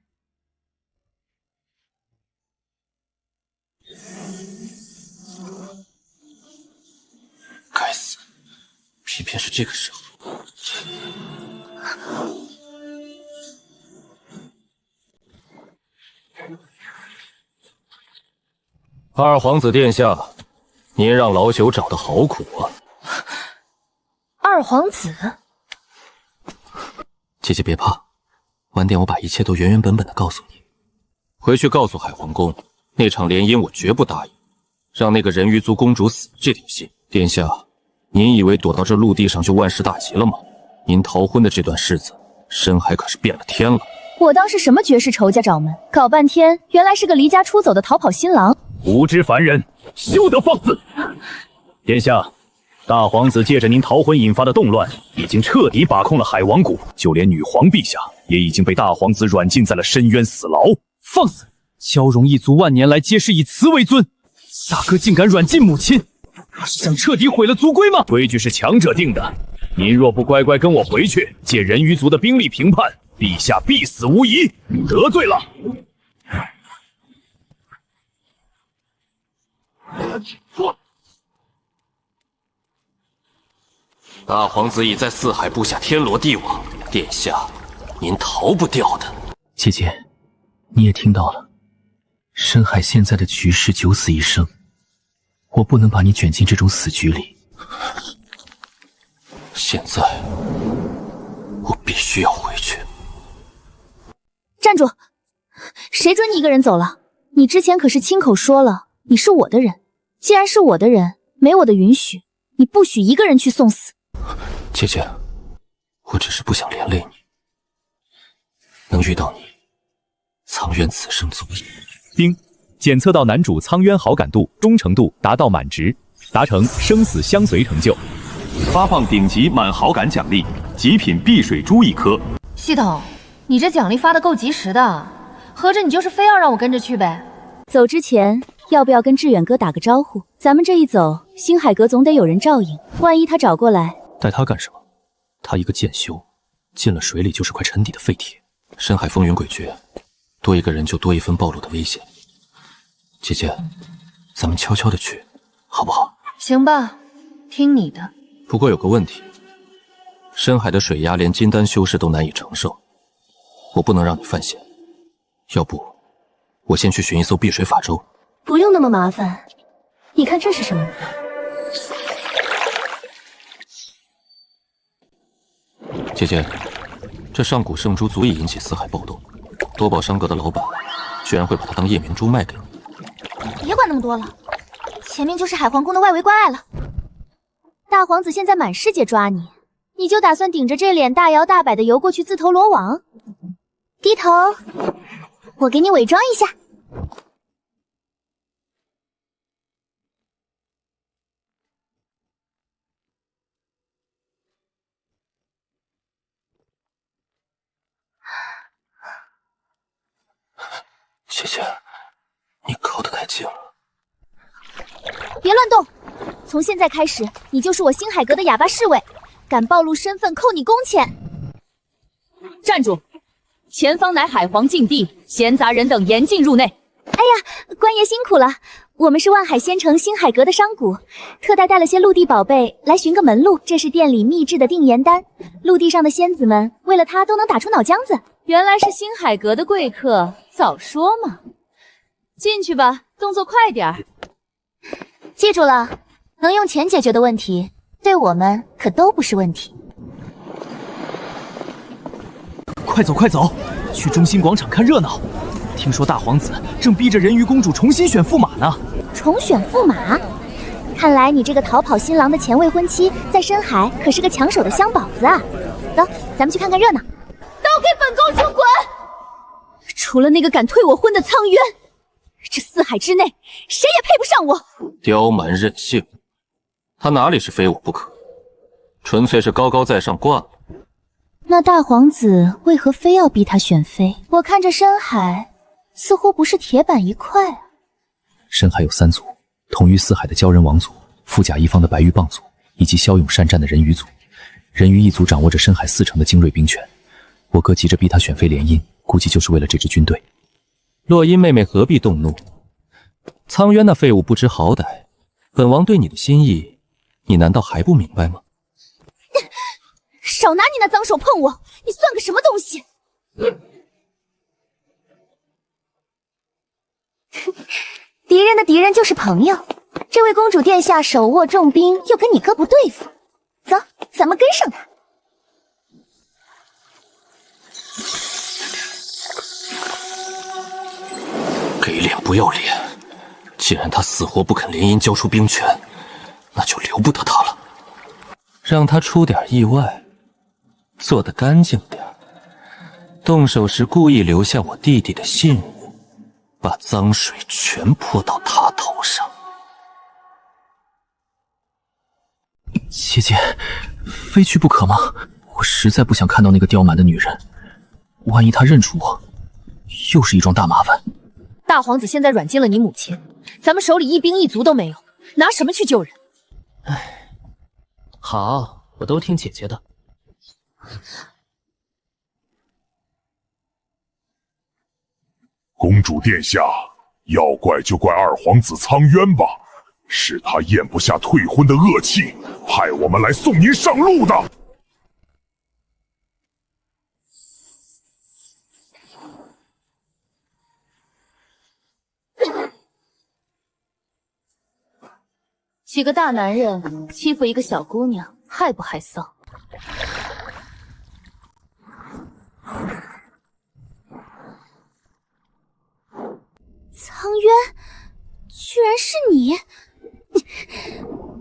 该死，偏偏是这个时候。二皇子殿下，您让老朽找的好苦啊！二皇子，姐姐别怕，晚点我把一切都原本的告诉你。回去告诉海皇宫，那场联姻我绝不答应，让那个人鱼族公主死这条心。殿下，您以为躲到这陆地上就万事大吉了吗？您逃婚的这段日子，深海可是变了天了。我当是什么绝世仇家掌门，搞半天原来是个离家出走的逃跑新郎。无知凡人，休得放肆！殿下，大皇子借着您逃婚引发的动乱，已经彻底把控了海王谷，就连女皇陛下也已经被大皇子软禁在了深渊死牢。放肆！蛟龙一族万年来皆是以雌为尊，大哥竟敢软禁母亲，他是想彻底毁了族规吗？规矩是强者定的，您若不乖乖跟我回去，借人鱼族的兵力评判，陛下必死无疑。得罪了。大皇子已在四海布下天罗地网，殿下，您逃不掉的。姐姐，你也听到了，深海现在的局势九死一生，我不能把你卷进这种死局里。现在，我必须要回去。站住！谁准你一个人走了？你之前可是亲口说了，你是我的人。既然是我的人，没我的允许，你不许一个人去送死。姐姐，我只是不想连累你。能遇到你，苍渊此生足矣。丁，检测到男主苍渊好感度、忠诚度达到满值，达成生死相随成就。发放顶级满好感奖励，极品碧水珠1颗。系统，你这奖励发的够及时的，合着你就是非要让我跟着去呗？走之前要不要跟志远哥打个招呼？咱们这一走，星海阁总得有人照应，万一他找过来，带他干什么？他一个剑修，进了水里就是块沉底的废铁。深海风云诡谲，多一个人就多一分暴露的危险。姐姐，咱们悄悄的去，好不好？行吧，听你的。不过有个问题，深海的水压连金丹修士都难以承受，我不能让你犯险。要不，我先去寻一艘碧水法舟。不用那么麻烦。你看这是什么？姐姐，这上古圣珠足以引起四海暴动，多宝商阁的老板居然会把它当夜明珠卖给你。别管那么多了，前面就是海皇宫的外围关隘了。大皇子现在满世界抓你，你就打算顶着这脸大摇大摆的游过去自投罗网？低头，我给你伪装一下。姐姐，你靠得太近了。别乱动！从现在开始，你就是我星海阁的哑巴侍卫，敢暴露身份，扣你工钱。站住！前方乃海皇禁地，闲杂人等严禁入内。哎呀，官爷辛苦了，我们是万海仙城星海阁的商贾，特带了些陆地宝贝来寻个门路。这是店里秘制的定颜丹，陆地上的仙子们为了它都能打出脑浆子。原来是星海阁的贵客，早说嘛！进去吧，动作快点儿。记住了，能用钱解决的问题，对我们可都不是问题。快走快走，去中心广场看热闹。听说大皇子正逼着人鱼公主重新选驸马呢。重选驸马？看来你这个逃跑新郎的前未婚妻，在深海可是个抢手的香宝子啊！走，咱们去看看热闹。都给本公主滚！除了那个敢退我婚的苍渊，这四海之内谁也配不上我。刁蛮任性，他哪里是非我不可，纯粹是高高在上惯了。那大皇子为何非要逼他选妃？我看这深海似乎不是铁板一块啊。深海有3族，同于四海的鲛人王族、富甲一方的白鱼蚌族，以及骁勇善战的人鱼族。人鱼一族掌握着深海4成的精锐兵权。我哥急着逼他选妃联姻，估计就是为了这支军队。洛音妹妹何必动怒？苍渊那废物不知好歹，本王对你的心意，你难道还不明白吗？少拿你那脏手碰我！你算个什么东西？敌人的敌人就是朋友。这位公主殿下手握重兵，又跟你哥不对付，走，咱们跟上他。给脸不要脸！既然他死活不肯联姻交出兵权，那就留不得他了。让他出点意外，做得干净点。动手时故意留下我弟弟的信物，把脏水全泼到他头上。姐姐，非去不可吗？我实在不想看到那个刁蛮的女人，万一她认出我，又是一桩大麻烦。大皇子现在软禁了你母亲，咱们手里一兵一卒都没有，拿什么去救人？唉，好，我都听姐姐的。公主殿下，要怪就怪二皇子苍渊吧，是他咽不下退婚的恶气，害我们来送您上路的。几个大男人欺负一个小姑娘，害不害臊？苍渊，居然是你！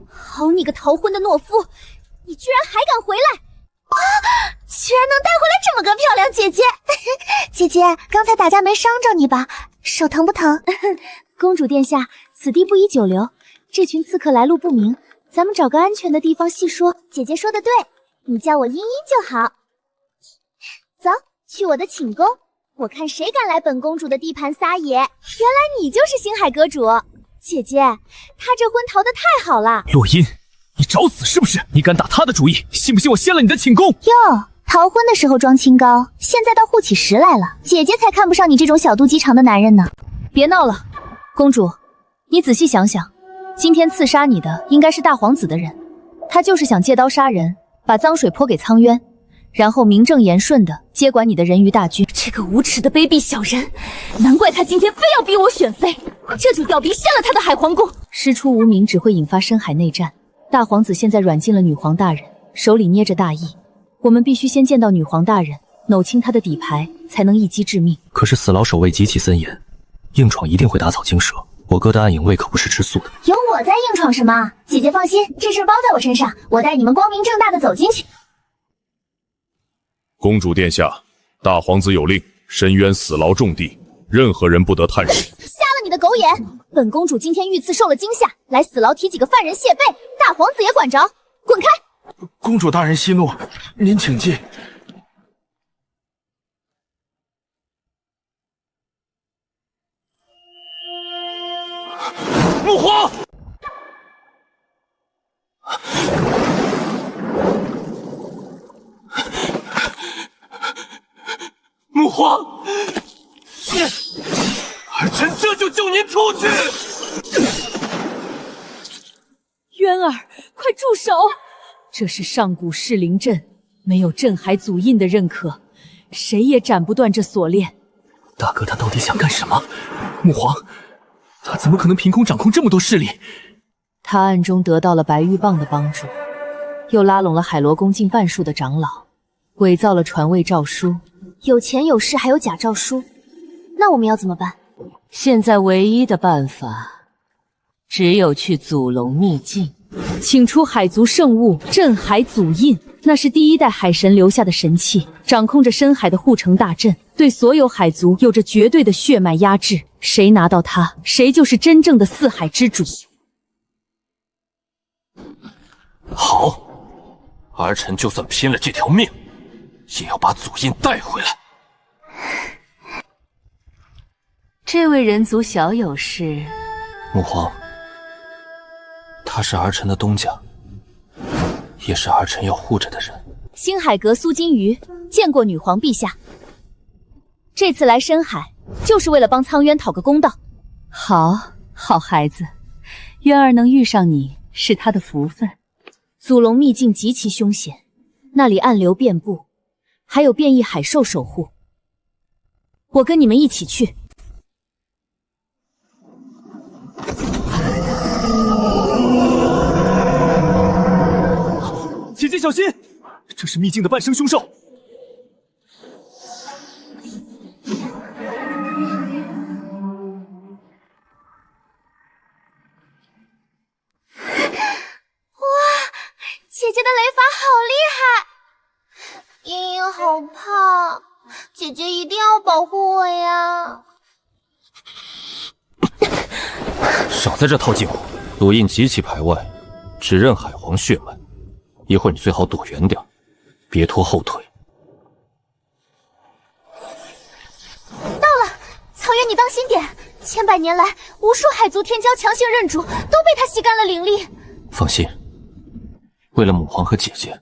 好你个逃婚的懦夫，你居然还敢回来！啊！居然能带回来这么个漂亮姐姐！姐姐，刚才打架没伤着你吧？手疼不疼？公主殿下，此地不宜久留。这群刺客来路不明，咱们找个安全的地方细说。姐姐说的对，你叫我茵茵就好。走，去我的寝宫，我看谁敢来本公主的地盘撒野。原来你就是星海阁主。姐姐，他这婚逃得太好了。洛音，你找死是不是？你敢打他的主意，信不信我掀了你的寝宫？哟，逃婚的时候装清高，现在倒护起实来了。姐姐才看不上你这种小肚鸡肠的男人呢。别闹了，公主，你仔细想想。今天刺杀你的应该是大皇子的人，他就是想借刀杀人，把脏水泼给苍渊，然后名正言顺的接管你的人鱼大军。这个无耻的卑鄙小人，难怪他今天非要逼我选妃，这就调兵掀了他的海皇宫。师出无名只会引发深海内战，大皇子现在软禁了女皇大人，手里捏着大义，我们必须先见到女皇大人，弄清他的底牌，才能一击致命。可是死牢守卫极其森严，硬闯一定会打草惊蛇。我哥的暗影卫可不是吃素的。有我在硬闯什么？姐姐放心，这事包在我身上，我带你们光明正大的走进去。公主殿下，大皇子有令，深渊死牢重地，任何人不得探视。瞎了你的狗眼！本公主今天遇刺受了惊吓，来死牢提几个犯人谢罪，大皇子也管着？滚开！公主大人息怒，您请进。母皇，母皇，儿臣这就救您出去。渊儿，快住手！这是上古噬灵阵，没有镇海祖印的认可，谁也斩不断这锁链。大哥他到底想干什么？母皇，他怎么可能凭空掌控这么多势力？他暗中得到了白玉棒的帮助，又拉拢了海螺宫近半数的长老，伪造了传位诏书。有钱有势还有假诏书，那我们要怎么办？现在唯一的办法，只有去祖龙秘境，请出海族圣物镇海祖印，那是第一代海神留下的神器，掌控着深海的护城大阵，对所有海族有着绝对的血脉压制。谁拿到它，谁就是真正的四海之主。好，儿臣就算拼了这条命，也要把祖印带回来。这位人族小友是？母皇，他是儿臣的东家，也是儿臣要护着的人。星海阁苏金鱼见过女皇陛下，这次来深海就是为了帮苍渊讨个公道。好孩子，渊儿能遇上你是他的福分。祖龙秘境极其凶险，那里暗流遍布，还有变异海兽守护。我跟你们一起去。姐姐小心，这是秘境的半生凶兽。姐姐的雷法好厉害！茵茵好怕，姐姐一定要保护我呀！少在这套近乎，赌印极其排外，只认海皇血脉。一会儿你最好躲远点，别拖后腿。到了，苍渊，你当心点！千百年来，无数海族天骄强行认主，都被他吸干了灵力。放心，为了母皇和姐姐，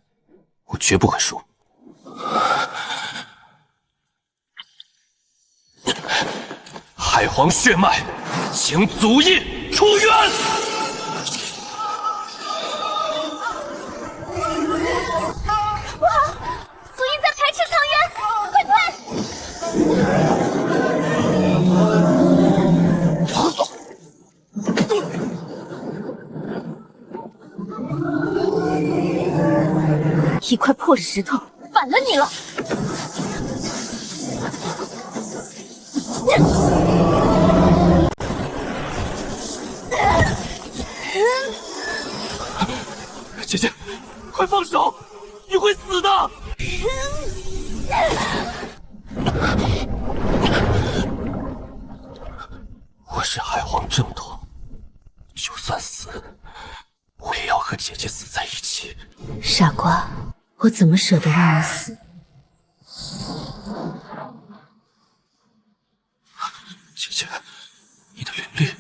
我绝不会输。海皇血脉，请祖印出渊！一块破石头，反了你了！姐姐，快放手！你会死的！我是海皇正统，就算死，我也要和姐姐死在一起。傻瓜，我怎么舍得让你死？姐姐，你的灵力。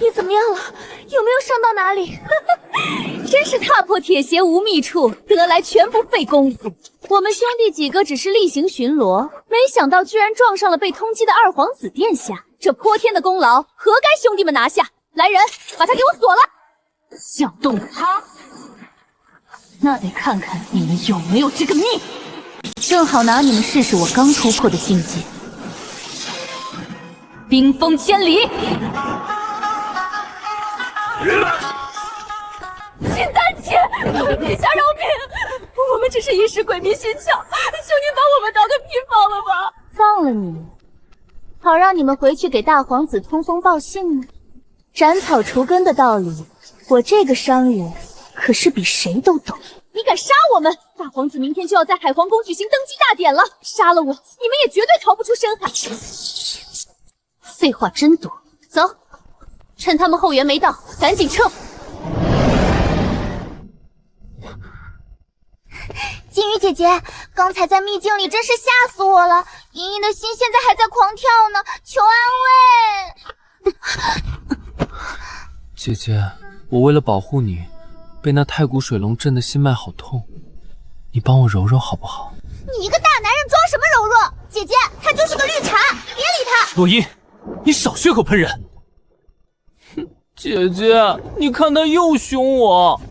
你怎么样了？有没有伤到哪里？真是踏破铁鞋无觅处，得来全不费工夫。我们兄弟几个只是例行巡逻，没想到居然撞上了被通缉的二皇子殿下，这泼天的功劳，何该兄弟们拿下？来人，把他给我锁了！想动他，那得看看你们有没有这个命。正好拿你们试试我刚突破的境界，冰封千里。金丹姐，陛下饶命！我们只是一时鬼迷心窍，求您把我们当个屁放了吧！放了你们，好让你们回去给大皇子通风报信吗？斩草除根的道理，我这个商人可是比谁都懂。你敢杀我们？大皇子明天就要在海皇宫举行登基大典了，杀了我，你们也绝对逃不出深海。废话真多，走，趁他们后援没到，赶紧撤。金鱼姐姐，刚才在秘境里真是吓死我了，莹莹的心现在还在狂跳呢，求安慰。姐姐，我为了保护你，被那太古水龙震得心脉好痛，你帮我揉揉好不好？你一个大男人装什么柔弱？姐姐，他就是个绿茶，别理他。洛伊，你少血口喷人！姐姐，你看他又凶我！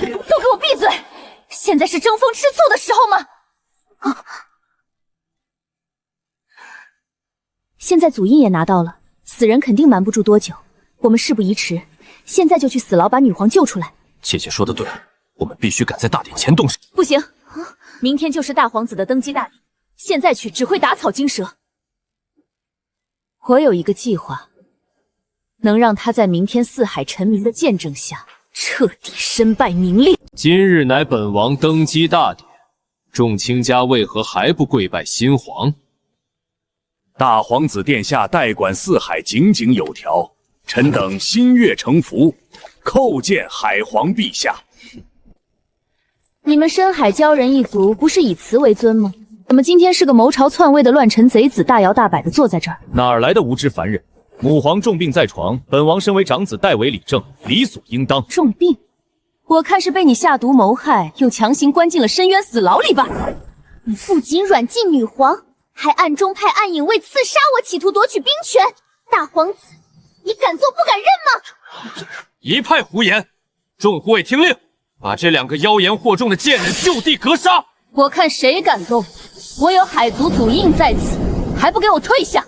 都给我闭嘴！现在是争风吃醋的时候吗？现在祖印也拿到了，死人肯定瞒不住多久。我们事不宜迟，现在就去死牢把女皇救出来。姐姐说的对，我们必须赶在大典前动手。不行，明天就是大皇子的登基大典，现在去只会打草惊蛇。我有一个计划，能让他在明天四海臣民的见证下彻底身败名裂。今日乃本王登基大典，众卿家为何还不跪拜新皇？大皇子殿下代管四海井井有条，臣等心悦诚服，叩见海皇陛下。你们深海鲛人一族不是以慈为尊吗？怎么今天是个谋朝篡位的乱臣贼子，大摇大摆的坐在这儿？哪儿来的无知凡人？母皇重病在床，本王身为长子代为理政，理所应当。重病？我看是被你下毒谋害，又强行关进了深渊死牢里吧？你不仅软禁女皇，还暗中派暗影卫刺杀我，企图夺取兵权。大皇子，你敢做不敢认吗？一派胡言！众护卫听令，把这两个妖言惑众的贱人就地格杀！我看谁敢动！我有海族祖印在此，还不给我退下！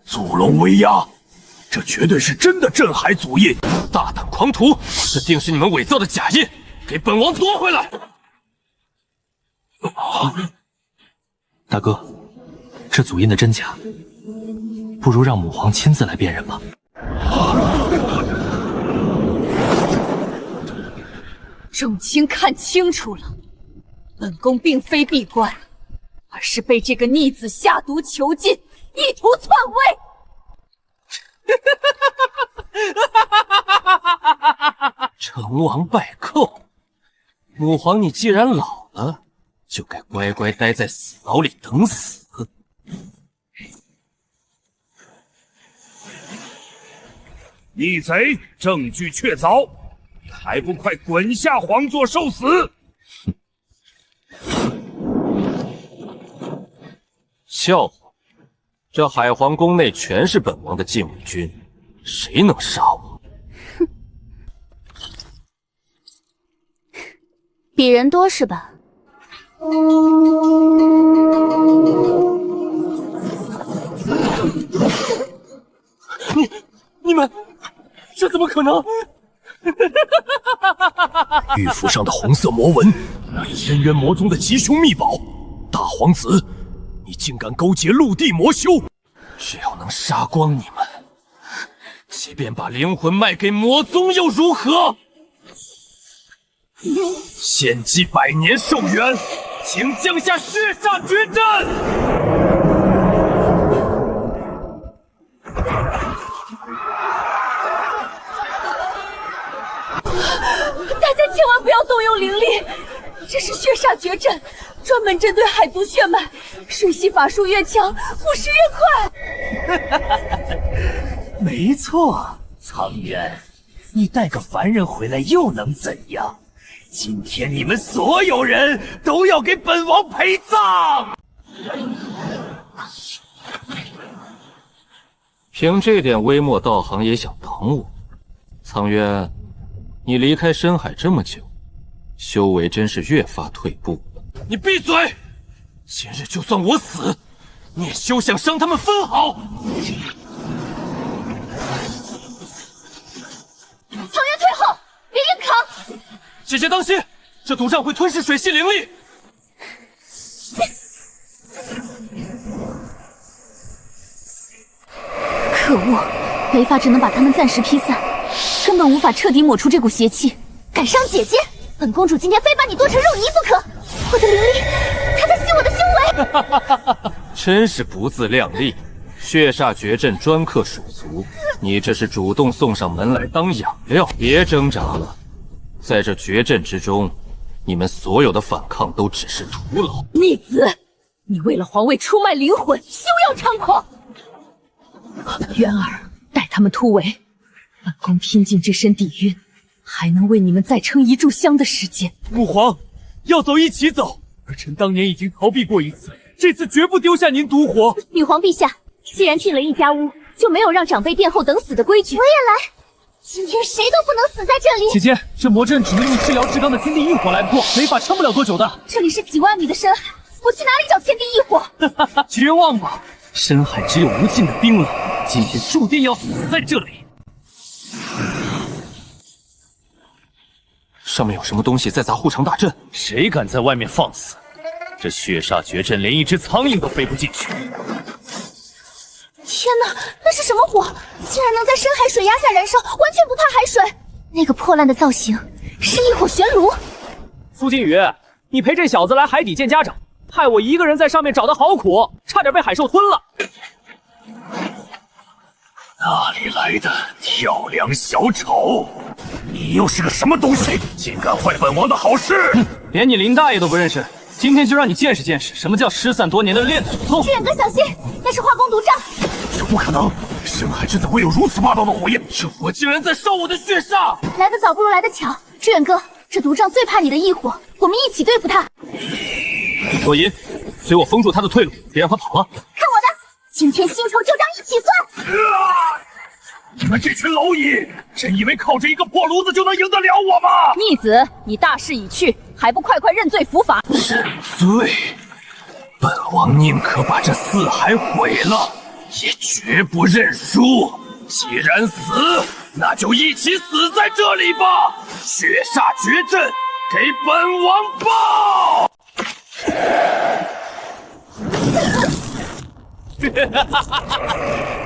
祖龙威压，这绝对是真的镇海祖印！大胆狂徒，这定是你们伪造的假印，给本王夺回来！大哥，这祖印的真假，不如让母皇亲自来辨认吧。众卿看清楚了，本宫并非闭关，而是被这个逆子下毒囚禁，意图篡位。成王败寇，母皇，你既然老了，就该乖乖待在死牢里等死。逆贼，证据确凿，你还不快滚下皇座受死！笑话，这海皇宫内全是本王的禁卫军，谁能杀我？比人多是吧？你们，这怎么可能？玉符上的红色魔纹，那深渊魔宗的吉凶秘宝。大皇子，你竟敢勾结陆地魔修！只要能杀光你们，即便把灵魂卖给魔宗又如何？献祭100年寿元，请降下血煞绝阵！大家千万不要动用灵力，这是血煞绝阵，专门针对海族血脉，水系法术越强，腐蚀越快。没错，苍渊，你带个凡人回来又能怎样？今天你们所有人都要给本王陪葬！凭这点微末道行也想挡我？苍渊，你离开深海这么久，修为真是越发退步了。你闭嘴！今日就算我死，你也休想伤他们分毫！苍渊退后，别硬扛！姐姐当心，这毒杖会吞噬水系灵力。可恶，雷法只能把他们暂时劈散，根本无法彻底抹除这股邪气。敢伤姐姐，本公主今天非把你剁成肉泥不可！我的灵力，她在吸我的修为。真是不自量力！血煞绝阵专克水族，你这是主动送上门来当养料。别挣扎了，在这绝阵之中，你们所有的反抗都只是徒劳。逆子，你为了皇位出卖灵魂，休要猖狂！渊儿，带他们突围，本宫拼尽这身底蕴，还能为你们再撑一炷香的时间。母皇，要走一起走，儿臣当年已经逃避过一次，这次绝不丢下您独活。女皇陛下，既然进了一家屋，就没有让长辈殿后等死的规矩。我也来，今天谁都不能死在这里。姐姐，这魔阵只能用治疗至刚的天地异火来破，没法撑不了多久的。这里是几万米的深海，我去哪里找天地异火？绝望吧！深海只有无尽的冰冷，今天注定要死在这里。上面有什么东西在砸护城大阵？谁敢在外面放肆？这血煞绝阵连一只苍蝇都飞不进去。天哪，那是什么火？竟然能在深海水压下燃烧，完全不怕海水。那个破烂的造型是一火玄炉。苏金宇，你陪这小子来海底见家长，害我一个人在上面找的好苦，差点被海兽吞了。哪里来的跳梁小丑？你又是个什么东西？竟敢坏本王的好事！连你林大爷都不认识，今天就让你见识见识什么叫失散多年的练子武松。志远哥小心，那是化工毒杖。这不可能！深海之怎会有如此霸道的火焰？这火竟然在烧我的血煞！来得早不如来得巧，志远哥，这毒杖最怕你的异火，我们一起对付他。朵银，随我封住他的退路，别让他跑了。看我的！今天新仇旧账一起算！你们这群蝼蚁，真以为靠着一个破炉子就能赢得了我吗？逆子，你大势已去，还不快快认罪伏法？认罪？本王宁可把这四海毁了，也绝不认输。既然死，那就一起死在这里吧！血煞绝阵，给本王爆！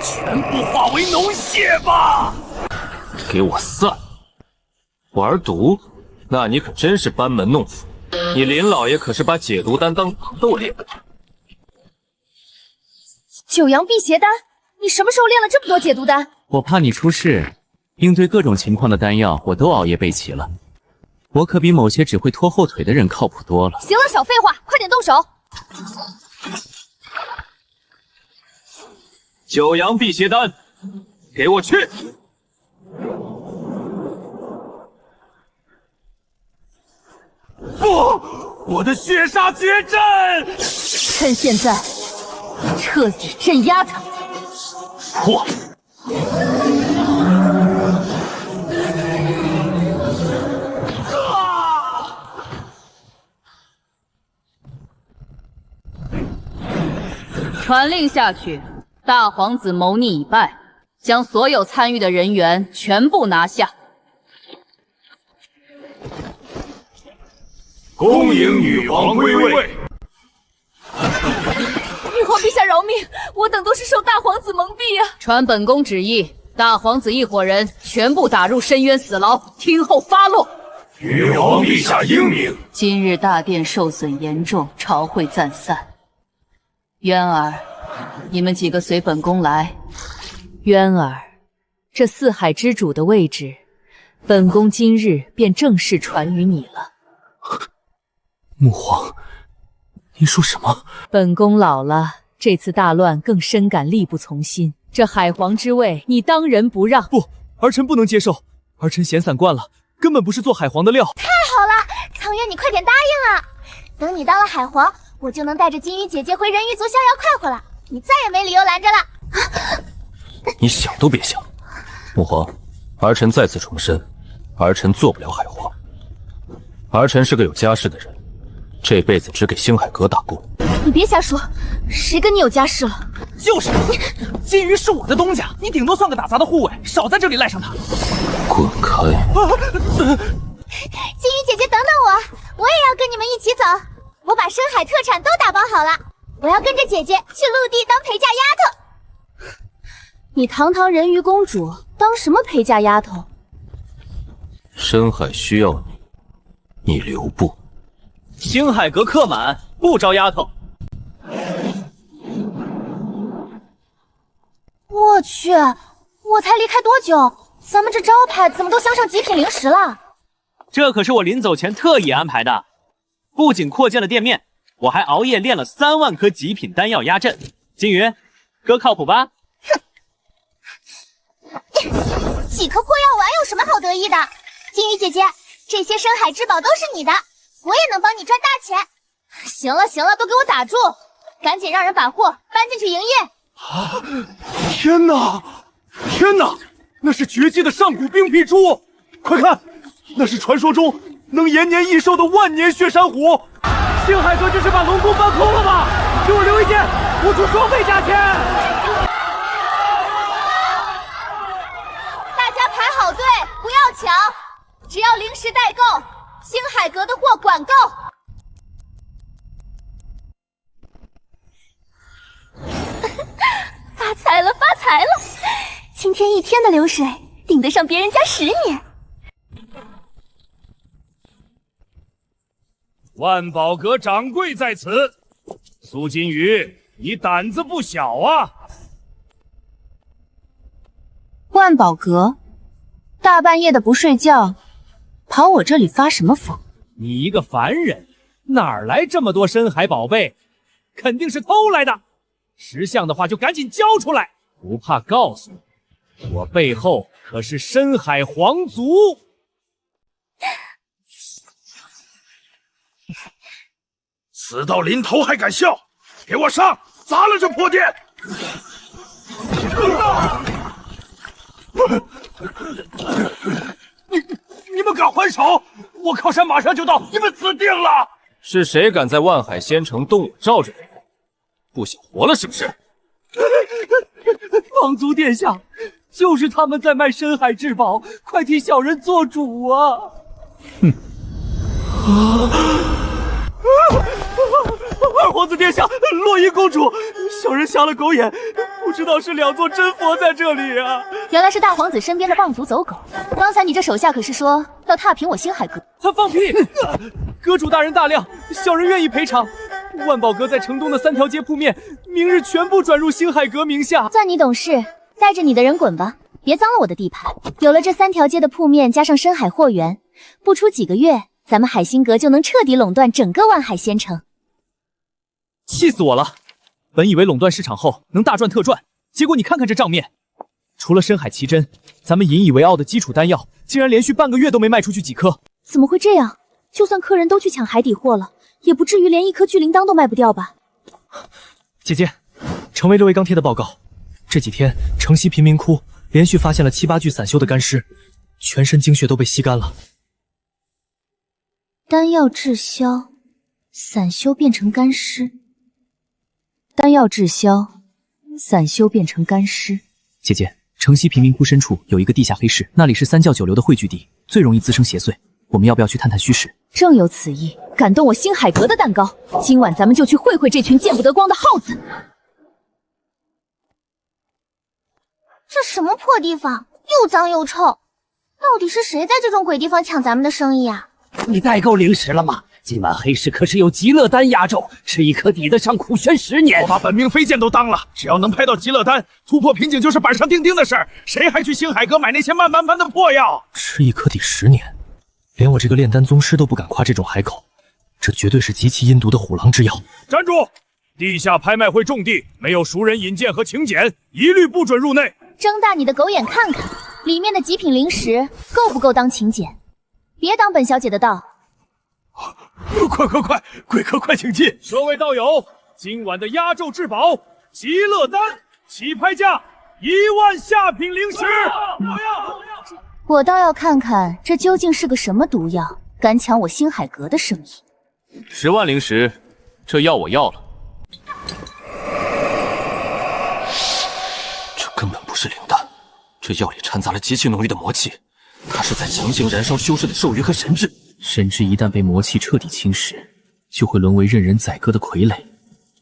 全部化为脓血吧！给我散！玩毒？那你可真是班门弄斧！你林老爷可是把解毒丹当糖豆炼的。九阳辟邪丹，你什么时候练了这么多解毒丹？我怕你出事，应对各种情况的丹药我都熬夜备齐了。我可比某些只会拖后腿的人靠谱多了。行了，少废话，快点动手！九阳辟邪丹，给我去！不，我的血煞绝阵！趁现在，彻底镇压他。嚯！传令下去，大皇子谋逆已败，将所有参与的人员全部拿下。恭迎女皇归位。女皇陛下饶命，我等都是受大皇子蒙蔽啊！传本宫旨意，大皇子一伙人全部打入深渊死牢，听候发落。女皇陛下英明。今日大殿受损严重，朝会暂散。渊儿，你们几个随本宫来。渊儿，这四海之主的位置，本宫今日便正式传于你了。母皇，您说什么？本宫老了，这次大乱更深感力不从心。这海皇之位，你当仁不让。不，儿臣不能接受。儿臣闲散惯了，根本不是做海皇的料。太好了，苍月，你快点答应啊！等你当了海皇，我就能带着金鱼姐姐回人鱼族逍遥快活了，你再也没理由拦着了。你想都别想！母皇，儿臣再次重申，儿臣做不了海皇。儿臣是个有家室的人，这辈子只给星海阁打工。你别瞎说，谁跟你有家室了？就是，金鱼是我的东家，你顶多算个打杂的护卫，少在这里赖上他。滚开！金鱼姐姐，等等我也要跟你们一起走。我把深海特产都打包好了，我要跟着姐姐去陆地当陪嫁丫头。你堂堂人鱼公主，当什么陪嫁丫头？深海需要你，你留步。星海阁客满，不招丫头。我去，我才离开多久，咱们这招牌怎么都镶上极品零食了？这可是我临走前特意安排的，不仅扩建了店面，我还熬夜练了3万颗极品丹药压阵。金鱼，哥靠谱吧？几颗破药丸有什么好得意的？金鱼姐姐，这些深海之宝都是你的，我也能帮你赚大钱。行了行了，都给我打住，赶紧让人把货搬进去营业。啊！天哪！天哪！那是绝技的上古冰辟珠，快看，那是传说中能延年益寿的万年血珊瑚。星海阁这是把龙宫搬空了吧？给我留一件，我出双倍价钱。大家排好队，不要抢，只要零食代购，星海阁的货管够。发财了，发财了！今天1天的流水，顶得上别人家10年。万宝阁掌柜在此，苏金鱼，你胆子不小啊！万宝阁，大半夜的不睡觉，跑我这里发什么疯？你一个凡人，哪来这么多深海宝贝？肯定是偷来的。识相的话就赶紧交出来，不怕告诉你，我背后可是深海皇族。死到临头还敢笑，给我上，砸了这破店！你们敢还手，我靠山马上就到，你们死定了！是谁敢在万海仙城动我罩着的人？不想活了是不是？皇族殿下，就是他们在卖深海至宝，快替小人做主啊！哼！二皇子殿下，洛伊公主，小人瞎了狗眼，不知道是2座真佛在这里啊！原来是大皇子身边的棒族走狗。刚才你这手下可是说要踏平我星海阁？他放屁！阁主大人大量，小人愿意赔偿。万宝阁在城东的3条街铺面，明日全部转入星海阁名下。算你懂事，带着你的人滚吧，别脏了我的地盘。有了这3条街的铺面，加上深海货源，不出几个月，咱们海星阁就能彻底垄断整个万海仙城。气死我了！本以为垄断市场后能大赚特赚，结果你看看这账面，除了深海奇珍，咱们引以为傲的基础丹药，竟然连续半个月都没卖出去几颗。怎么会这样？就算客人都去抢海底货了，也不至于连1颗聚灵当都卖不掉吧？姐姐，城卫6位刚贴的报告，这几天城西贫民窟连续发现了7、8具散修的干尸，全身精血都被吸干了。丹药滞销，散修变成干尸。丹药滞销，散修变成干尸。姐姐，城西贫民窟深处有一个地下黑市，那里是三教九流的汇聚地，最容易滋生邪祟。我们要不要去探探虚实？正有此意，感动我星海阁的蛋糕。今晚咱们就去会会这群见不得光的耗子。这什么破地方，又脏又臭，到底是谁在这种鬼地方抢咱们的生意啊？你带够零食了吗？今晚黑市可是有极乐丹压轴，吃一颗抵得上苦轩10年。我把本命飞剑都当了，只要能拍到极乐丹，突破瓶颈就是板上钉钉的事儿。谁还去星海阁买那些慢慢盘的破药？吃一颗抵10年，连我这个炼丹宗师都不敢夸这种海口，这绝对是极其阴毒的虎狼之药。站住！地下拍卖会重地，没有熟人引荐和请柬，一律不准入内。睁大你的狗眼看看，里面的极品灵石够不够当请柬？别挡本小姐的道。快，贵客快请进！各位道友，今晚的压轴至宝极乐丹，起拍价1万下品灵石。我倒要看看这究竟是个什么毒药，敢抢我星海阁的生意。10万灵石，这药我要了。这根本不是灵丹，这药里掺杂了极其浓郁的魔气，它是在强行燃烧修士的寿元和神智。神智一旦被魔气彻底侵蚀，就会沦为任人宰割的傀儡，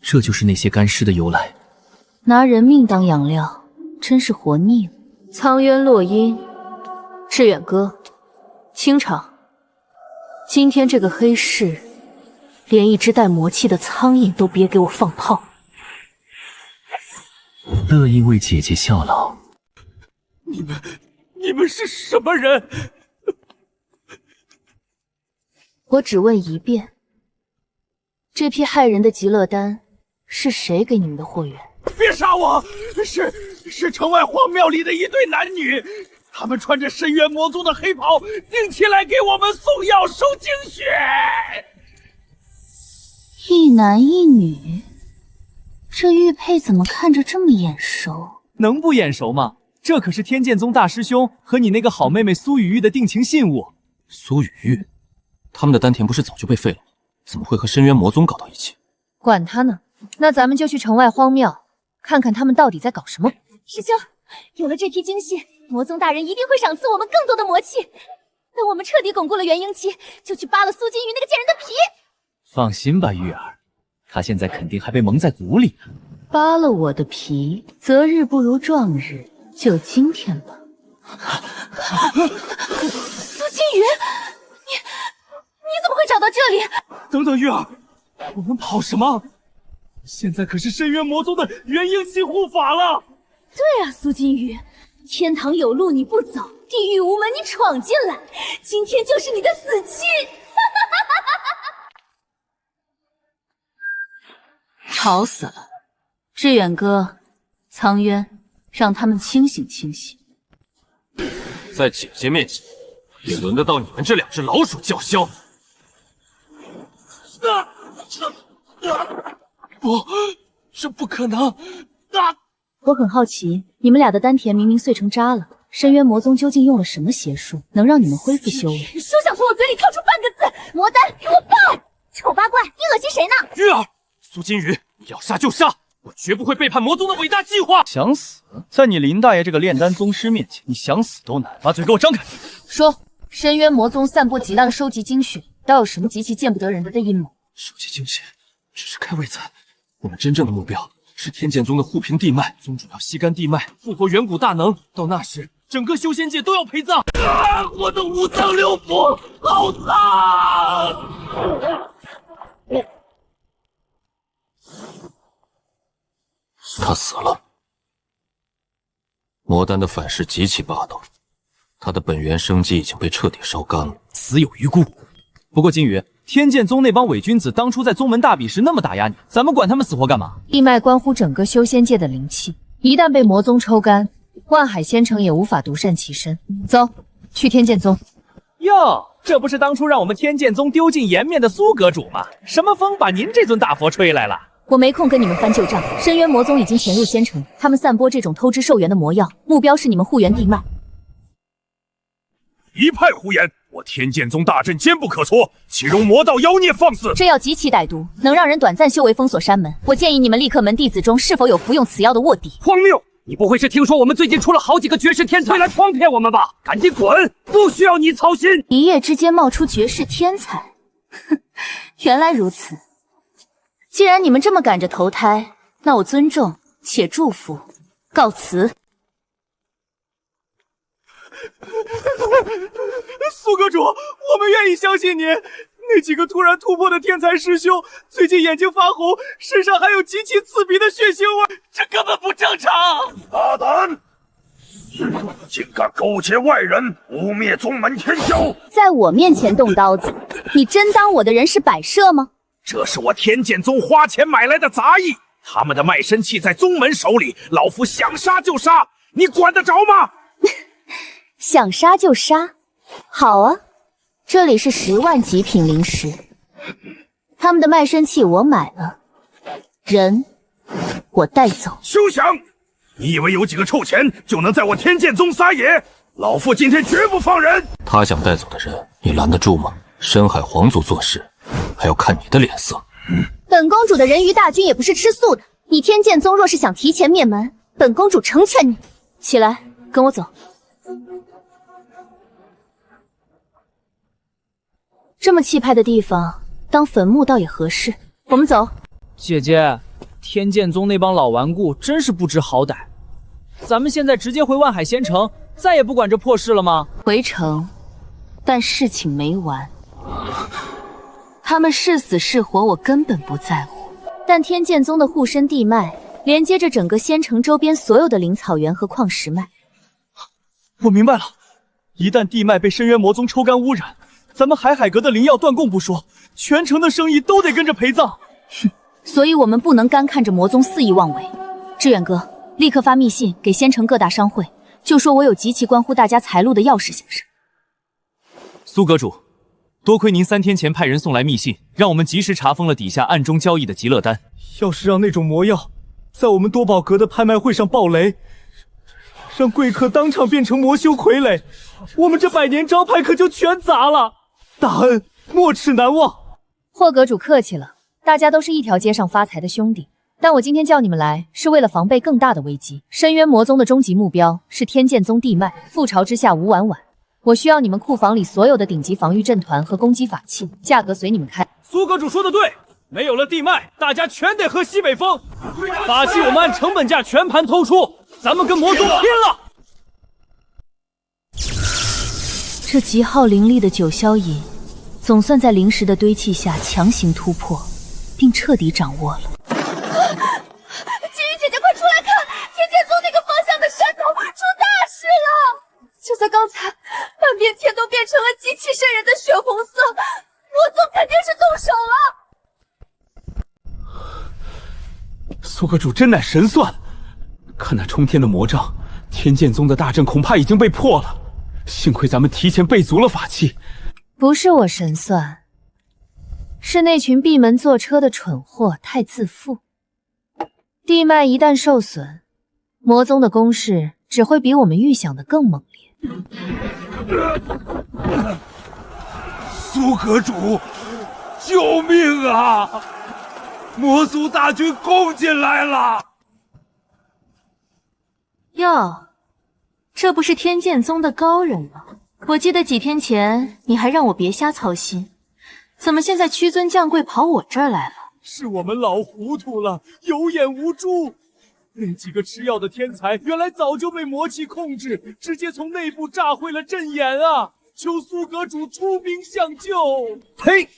这就是那些干尸的由来。拿人命当养料，真是活腻了。苍渊落英，志远哥，清场。今天这个黑市，连一只带魔气的苍蝇都别给我放炮。乐意为姐姐效劳。你们是什么人？我只问一遍，这批害人的极乐丹是谁给你们的货源？别杀我！是城外荒庙里的一对男女，他们穿着深渊魔宗的黑袍，定期来给我们送药收精血。一男一女，这玉佩怎么看着这么眼熟？能不眼熟吗？这可是天剑宗大师兄和你那个好妹妹苏雨玉的定情信物。苏雨玉，他们的丹田不是早就被废了吗？怎么会和深渊魔宗搞到一起？管他呢，那咱们就去城外荒庙，看看他们到底在搞什么。师兄，有了这批精血，魔宗大人一定会赏赐我们更多的魔气。等我们彻底巩固了元婴期，就去扒了苏金鱼那个贱人的皮。放心吧，玉儿，他现在肯定还被蒙在鼓里呢。扒了我的皮，择日不如撞日，就今天吧。苏金鱼，你怎么会找到这里？等等，玉儿，我们跑什么？现在可是深渊魔宗的元婴期护法了。对啊，苏金鱼，天堂有路你不走，地狱无门你闯进来，今天就是你的死期。吵死了！志远哥，苍渊，让他们清醒清醒。在姐姐面前，也轮得到你们这2只老鼠叫嚣？不，这不可能！我很好奇，你们俩的丹田明明碎成渣了，深渊魔宗究竟用了什么邪术，能让你们恢复修为？休想从我嘴里跳出半个字！魔丹，给我爆！丑八怪，你恶心谁呢？玉儿，苏金鱼，你要杀就杀，我绝不会背叛魔宗的伟大计划。想死？在你林大爷这个炼丹宗师面前，你想死都难。把嘴给我张开！说，深渊魔宗散播极大的收集精血，倒有什么极其见不得人的阴谋？收集精血只是开胃菜，我们真正的目标是天剑宗的护平地脉，宗主要吸干地脉，复活远古大能。到那时，整个修仙界都要陪葬。我的五脏六腑好脏！他死了。魔丹的反噬极其霸道，他的本源生机已经被彻底烧干了，死有余辜。不过金鱼，天剑宗那帮伪君子当初在宗门大比时那么打压你，咱们管他们死活干嘛？地脉关乎整个修仙界的灵气，一旦被魔宗抽干，万海仙城也无法独善其身。走，去天剑宗。哟，这不是当初让我们天剑宗丢尽颜面的苏阁主吗？什么风把您这尊大佛吹来了？我没空跟你们翻旧账。深渊魔宗已经潜入仙城，他们散播这种偷吃兽源的魔药，目标是你们护源地脉。一派胡言！我天剑宗大阵坚不可挫，岂容魔道妖孽放肆！这药极其歹毒，能让人短暂修为封锁山门。我建议你们立刻门弟子中是否有服用此药的卧底。荒谬！你不会是听说我们最近出了好几个绝世天才来诓骗我们吧？赶紧滚！不需要你操心。一夜之间冒出绝世天才，哼，原来如此。既然你们这么赶着投胎，那我尊重且祝福，告辞。苏阁主，我们愿意相信你。那几个突然突破的天才师兄，最近眼睛发红，身上还有极其刺鼻的血腥味，这根本不正常！大胆！竟敢勾结外人，污蔑宗门天骄！在我面前动刀子，你真当我的人是摆设吗？这是我天剑宗花钱买来的杂役，他们的卖身契在宗门手里，老夫想杀就杀，你管得着吗？想杀就杀，好啊！这里是10万极品灵石，他们的卖身契我买了，人我带走。休想！你以为有几个臭钱就能在我天剑宗撒野？老夫今天绝不放人！他想带走的人，你拦得住吗？深海皇族做事，还要看你的脸色。本公主的人鱼大军也不是吃素的，你天剑宗若是想提前灭门，本公主成全你。起来，跟我走。这么气派的地方，当坟墓倒也合适。我们走。姐姐，天剑宗那帮老顽固真是不知好歹。咱们现在直接回万海仙城，再也不管这破事了吗？回城，但事情没完。他们是死是活，我根本不在乎。但天剑宗的护身地脉，连接着整个仙城周边所有的灵草原和矿石脉。我明白了，一旦地脉被深渊魔宗抽干污染，咱们海阁的灵药断供不说，全城的生意都得跟着陪葬。所以我们不能干看着魔宗肆意妄为。志远哥，立刻发密信给仙城各大商会，就说我有极其关乎大家财路的要事行事。苏阁主，多亏您3天前派人送来密信，让我们及时查封了底下暗中交易的极乐丹。要是让那种魔药在我们多宝阁的拍卖会上爆雷，让贵客当场变成魔修傀儡，我们这100年招牌可就全砸了。大恩没齿难忘。霍阁主客气了，大家都是一条街上发财的兄弟。但我今天叫你们来，是为了防备更大的危机。深渊魔宗的终极目标是天剑宗地脉，覆巢之下无完卵。我需要你们库房里所有的顶级防御阵团和攻击法器，价格随你们开。苏阁主说的对，没有了地脉，大家全得喝西北风。法器我们按成本价全盘偷出，咱们跟魔宗拼了！这极耗灵力的九霄饮，总算在灵石的堆砌下强行突破，并彻底掌握了。金鱼姐姐，快出来看！天剑宗那个方向的山头出大事了！就在刚才，半边天都变成了极其渗人的血红色，魔宗肯定是动手了。苏阁主真乃神算，看那冲天的魔杖，天剑宗的大阵恐怕已经被破了。幸亏咱们提前备足了法器。不是我神算，是那群闭门坐车的蠢货太自负。地脉一旦受损，魔宗的攻势只会比我们预想的更猛烈。苏阁主，救命啊！魔族大军攻进来了！哟，这不是天剑宗的高人吗？我记得几天前你还让我别瞎操心，怎么现在屈尊降贵跑我这儿来了？是我们老糊涂了，有眼无珠。那几个吃药的天才，原来早就被魔气控制，直接从内部炸毁了阵眼啊！求苏阁主出兵相救！呸！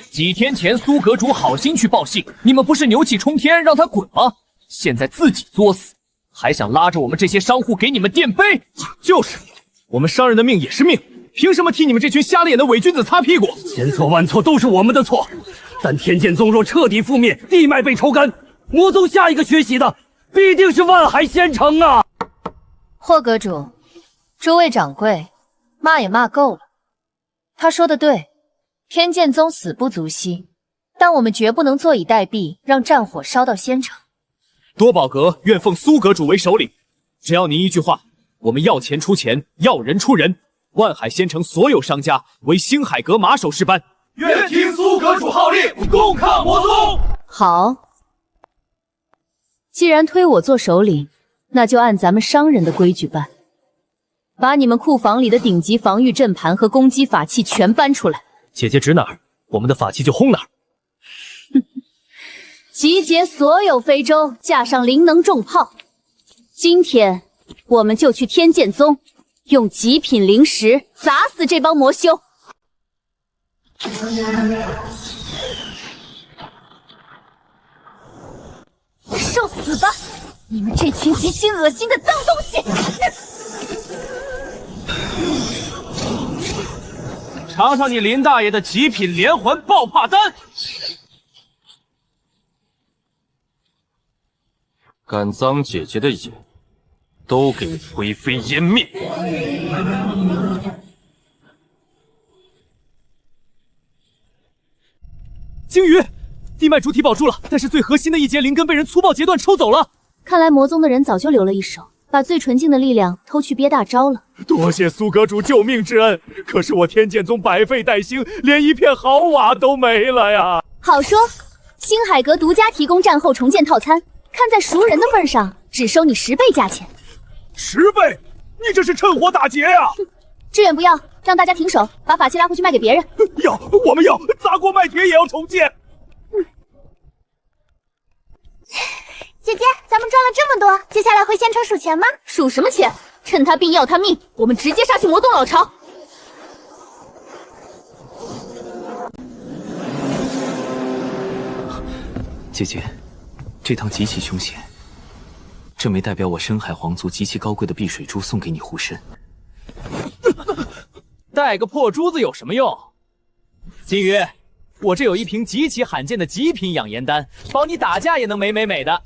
几天前苏阁主好心去报信，你们不是牛气冲天让他滚吗？现在自己作死，还想拉着我们这些商户给你们垫背？就是，我们商人的命也是命，凭什么替你们这群瞎了眼的伪君子擦屁股？千错万错都是我们的错，但天剑宗若彻底覆灭，地脉被抽干，魔宗下一个学习的必定是万海仙城啊！霍阁主，诸位掌柜，骂也骂够了。他说的对，天剑宗死不足惜，但我们绝不能坐以待毙，让战火烧到仙城。多宝阁愿奉苏阁主为首领，只要您一句话，我们要钱出钱，要人出人。万海仙城所有商家为星海阁马首是瞻。愿听苏阁主号令，共抗魔宗。好，既然推我做首领，那就按咱们商人的规矩办，把你们库房里的顶级防御阵盘和攻击法器全搬出来。姐姐指哪儿，我们的法器就轰哪儿。集结所有非洲，架上灵能重炮。今天我们就去天剑宗，用极品灵石砸死这帮魔修。受死吧！你们这群极其恶心的脏东西！尝尝你林大爷的极品连环爆怕丹！敢脏姐姐的眼，都给我灰飞烟灭！鲸鱼，地脉主体保住了，但是最核心的一节灵根被人粗暴截断抽走了。看来魔宗的人早就留了一手，把最纯净的力量偷去憋大招了。多谢苏阁主救命之恩，可是我天剑宗百废待兴，连一片好瓦都没了呀！好说，星海阁独家提供战后重建套餐，看在熟人的份上，只收你10倍价钱。10倍？你这是趁火打劫呀！志远不要，让大家停手，把法器拉回去卖给别人。要，我们要砸锅卖铁也要重建。姐姐，咱们赚了这么多，接下来回县城数钱吗？数什么钱？趁他病要他命，我们直接杀去魔宗老巢。姐姐，这趟极其凶险，这枚代表我深海皇族极其高贵的碧水珠送给你护身。带个破珠子有什么用？金鱼，我这有一瓶极其罕见的极品养颜丹，保你打架也能美美美的。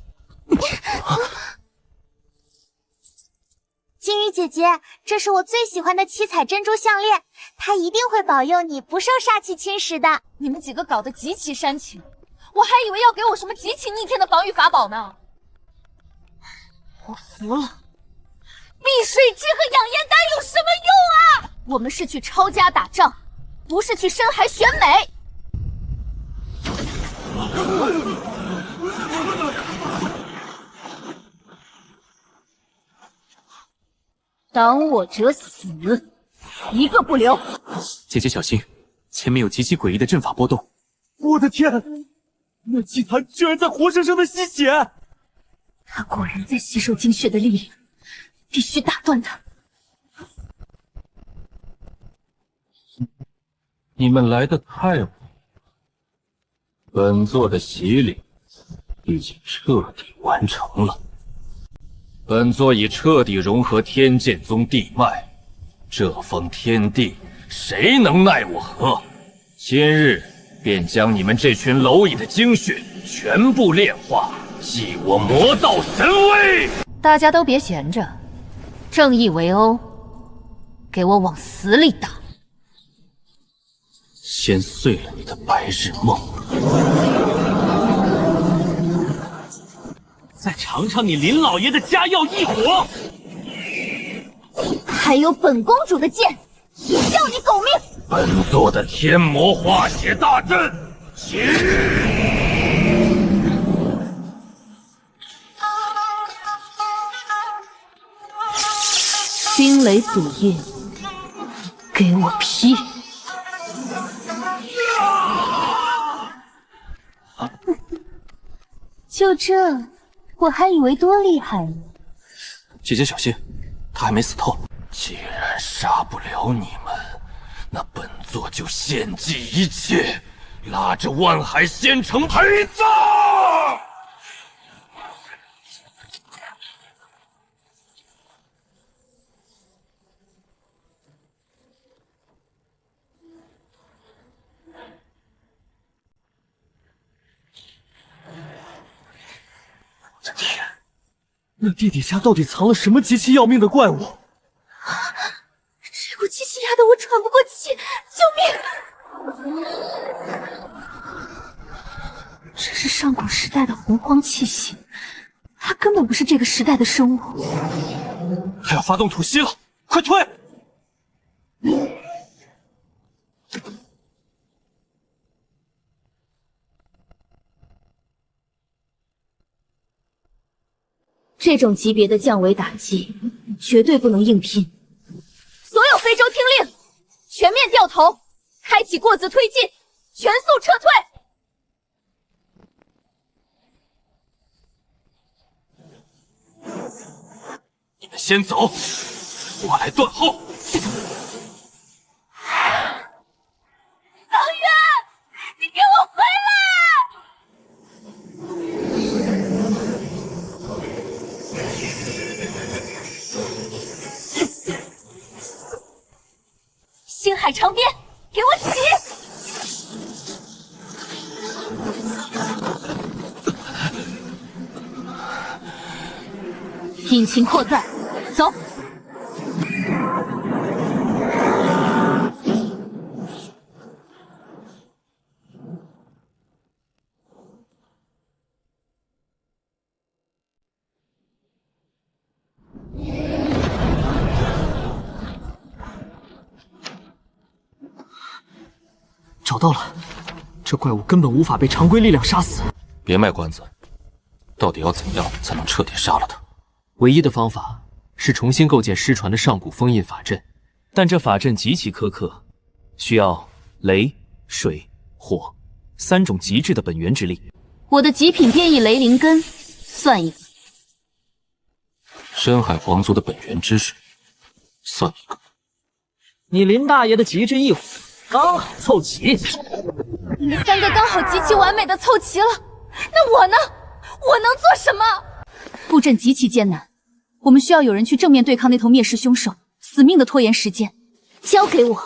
金鱼姐姐，这是我最喜欢的7彩珍珠项链，它一定会保佑你不受煞气侵蚀的。你们几个搞得极其煽情，我还以为要给我什么极其逆天的防御法宝呢。我服了，碧水汁和养颜丹有什么用啊？我们是去抄家打仗，不是去深海选美。挡我者死，一个不留。姐姐小心，前面有极其诡异的阵法波动。我的天，那祭坛居然在活生生的吸血！他果然在吸收精血的力量，必须打断他。你们来得太晚，本座的洗礼已经彻底完成了。本座已彻底融合天剑宗地脉，这方天地谁能奈我何？今日便将你们这群蝼蚁的精血全部炼化，祭我魔道神威！大家都别闲着，正义为欧，给我往死里打！先碎了你的白日梦，再尝尝你林老爷的家药异火，还有本公主的剑，也要你狗命！本座的天魔化血大阵，起！冰雷祖印，给我劈！就这，我还以为多厉害呢。姐姐小心，他还没死透。既然杀不了你们，那本座就献祭一切，拉着万海仙城陪葬！我的天，那地底下到底藏了什么极其要命的怪物？这股气息压得我喘不过气，救命！是上古时代的洪荒气息，他根本不是这个时代的生物。他要发动吐息了，快退！这种级别的降维打击，绝对不能硬拼。所有非洲听令，全面掉头，开启过子推进，全速撤退。你们先走，我来断后。苍渊，你给我回来！星海长鞭，给我起！引擎扩散，走。找到了，这怪物根本无法被常规力量杀死。别卖关子，到底要怎样才能彻底杀了他？唯一的方法是重新构建失传的上古封印法阵，但这法阵极其苛刻，需要雷、水、火3种极致的本源之力。我的极品变异雷灵根算一个，深海皇族的本源知识算一个，你林大爷的极致异火刚好凑齐。你们3个刚好极其完美的凑齐了，那我呢？我能做什么？布阵极其艰难，我们需要有人去正面对抗那头灭世凶兽，死命的拖延时间。交给我，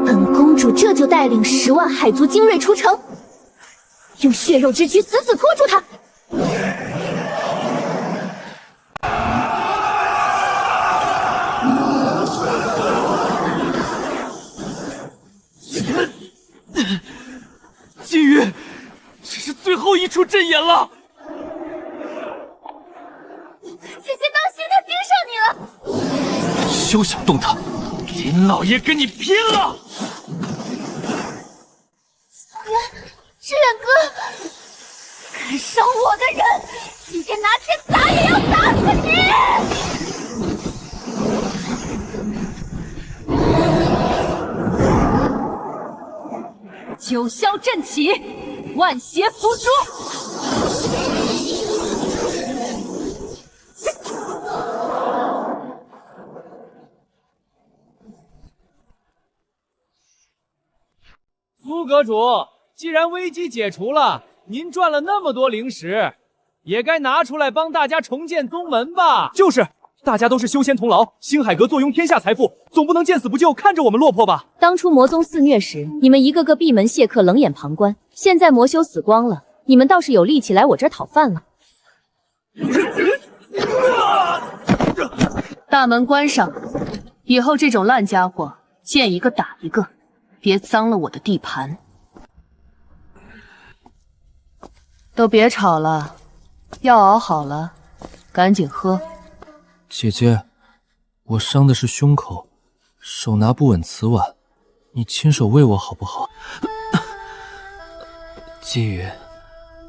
本公主这就带领10万海族精锐出城，用血肉之躯死死拖住他。金鱼，这是最后一处阵眼了。姐姐当心，他盯上你了。休想动他！林老爷跟你拼了！苍渊，志远哥，敢伤我的人，今天拿钱砸也要打死你！九霄阵起，万邪伏诛。苏阁主，既然危机解除了，您赚了那么多灵石，也该拿出来帮大家重建宗门吧。就是，大家都是修仙同劳，星海阁坐拥天下财富，总不能见死不救，看着我们落魄吧？当初魔宗肆虐时，你们一个个闭门谢客，冷眼旁观。现在魔修死光了，你们倒是有力气来我这儿讨饭了。大门关上，以后这种烂家伙见一个打一个，别脏了我的地盘。都别吵了，药熬好了，赶紧喝。姐姐，我伤的是胸口，手拿不稳瓷碗，你亲手喂我好不好？金鱼，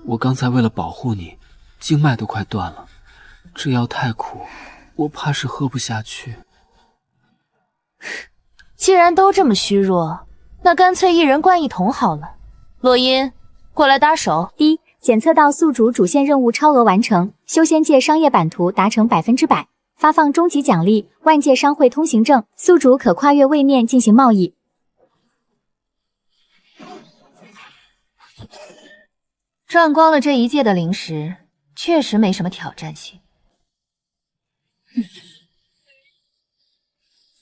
我刚才为了保护你，经脉都快断了，这药太苦，我怕是喝不下去。既然都这么虚弱，那干脆一人灌1桶好了。洛音，过来搭手。检测到宿主主线任务超额完成，修仙界商业版图达成100%，发放终极奖励万界商会通行证，宿主可跨越位面进行贸易。赚光了这一届的灵石，确实没什么挑战性。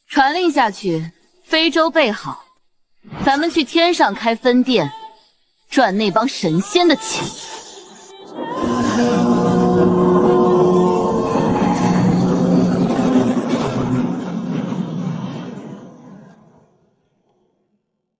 传令下去，非洲备好，咱们去天上开分店，赚那帮神仙的钱。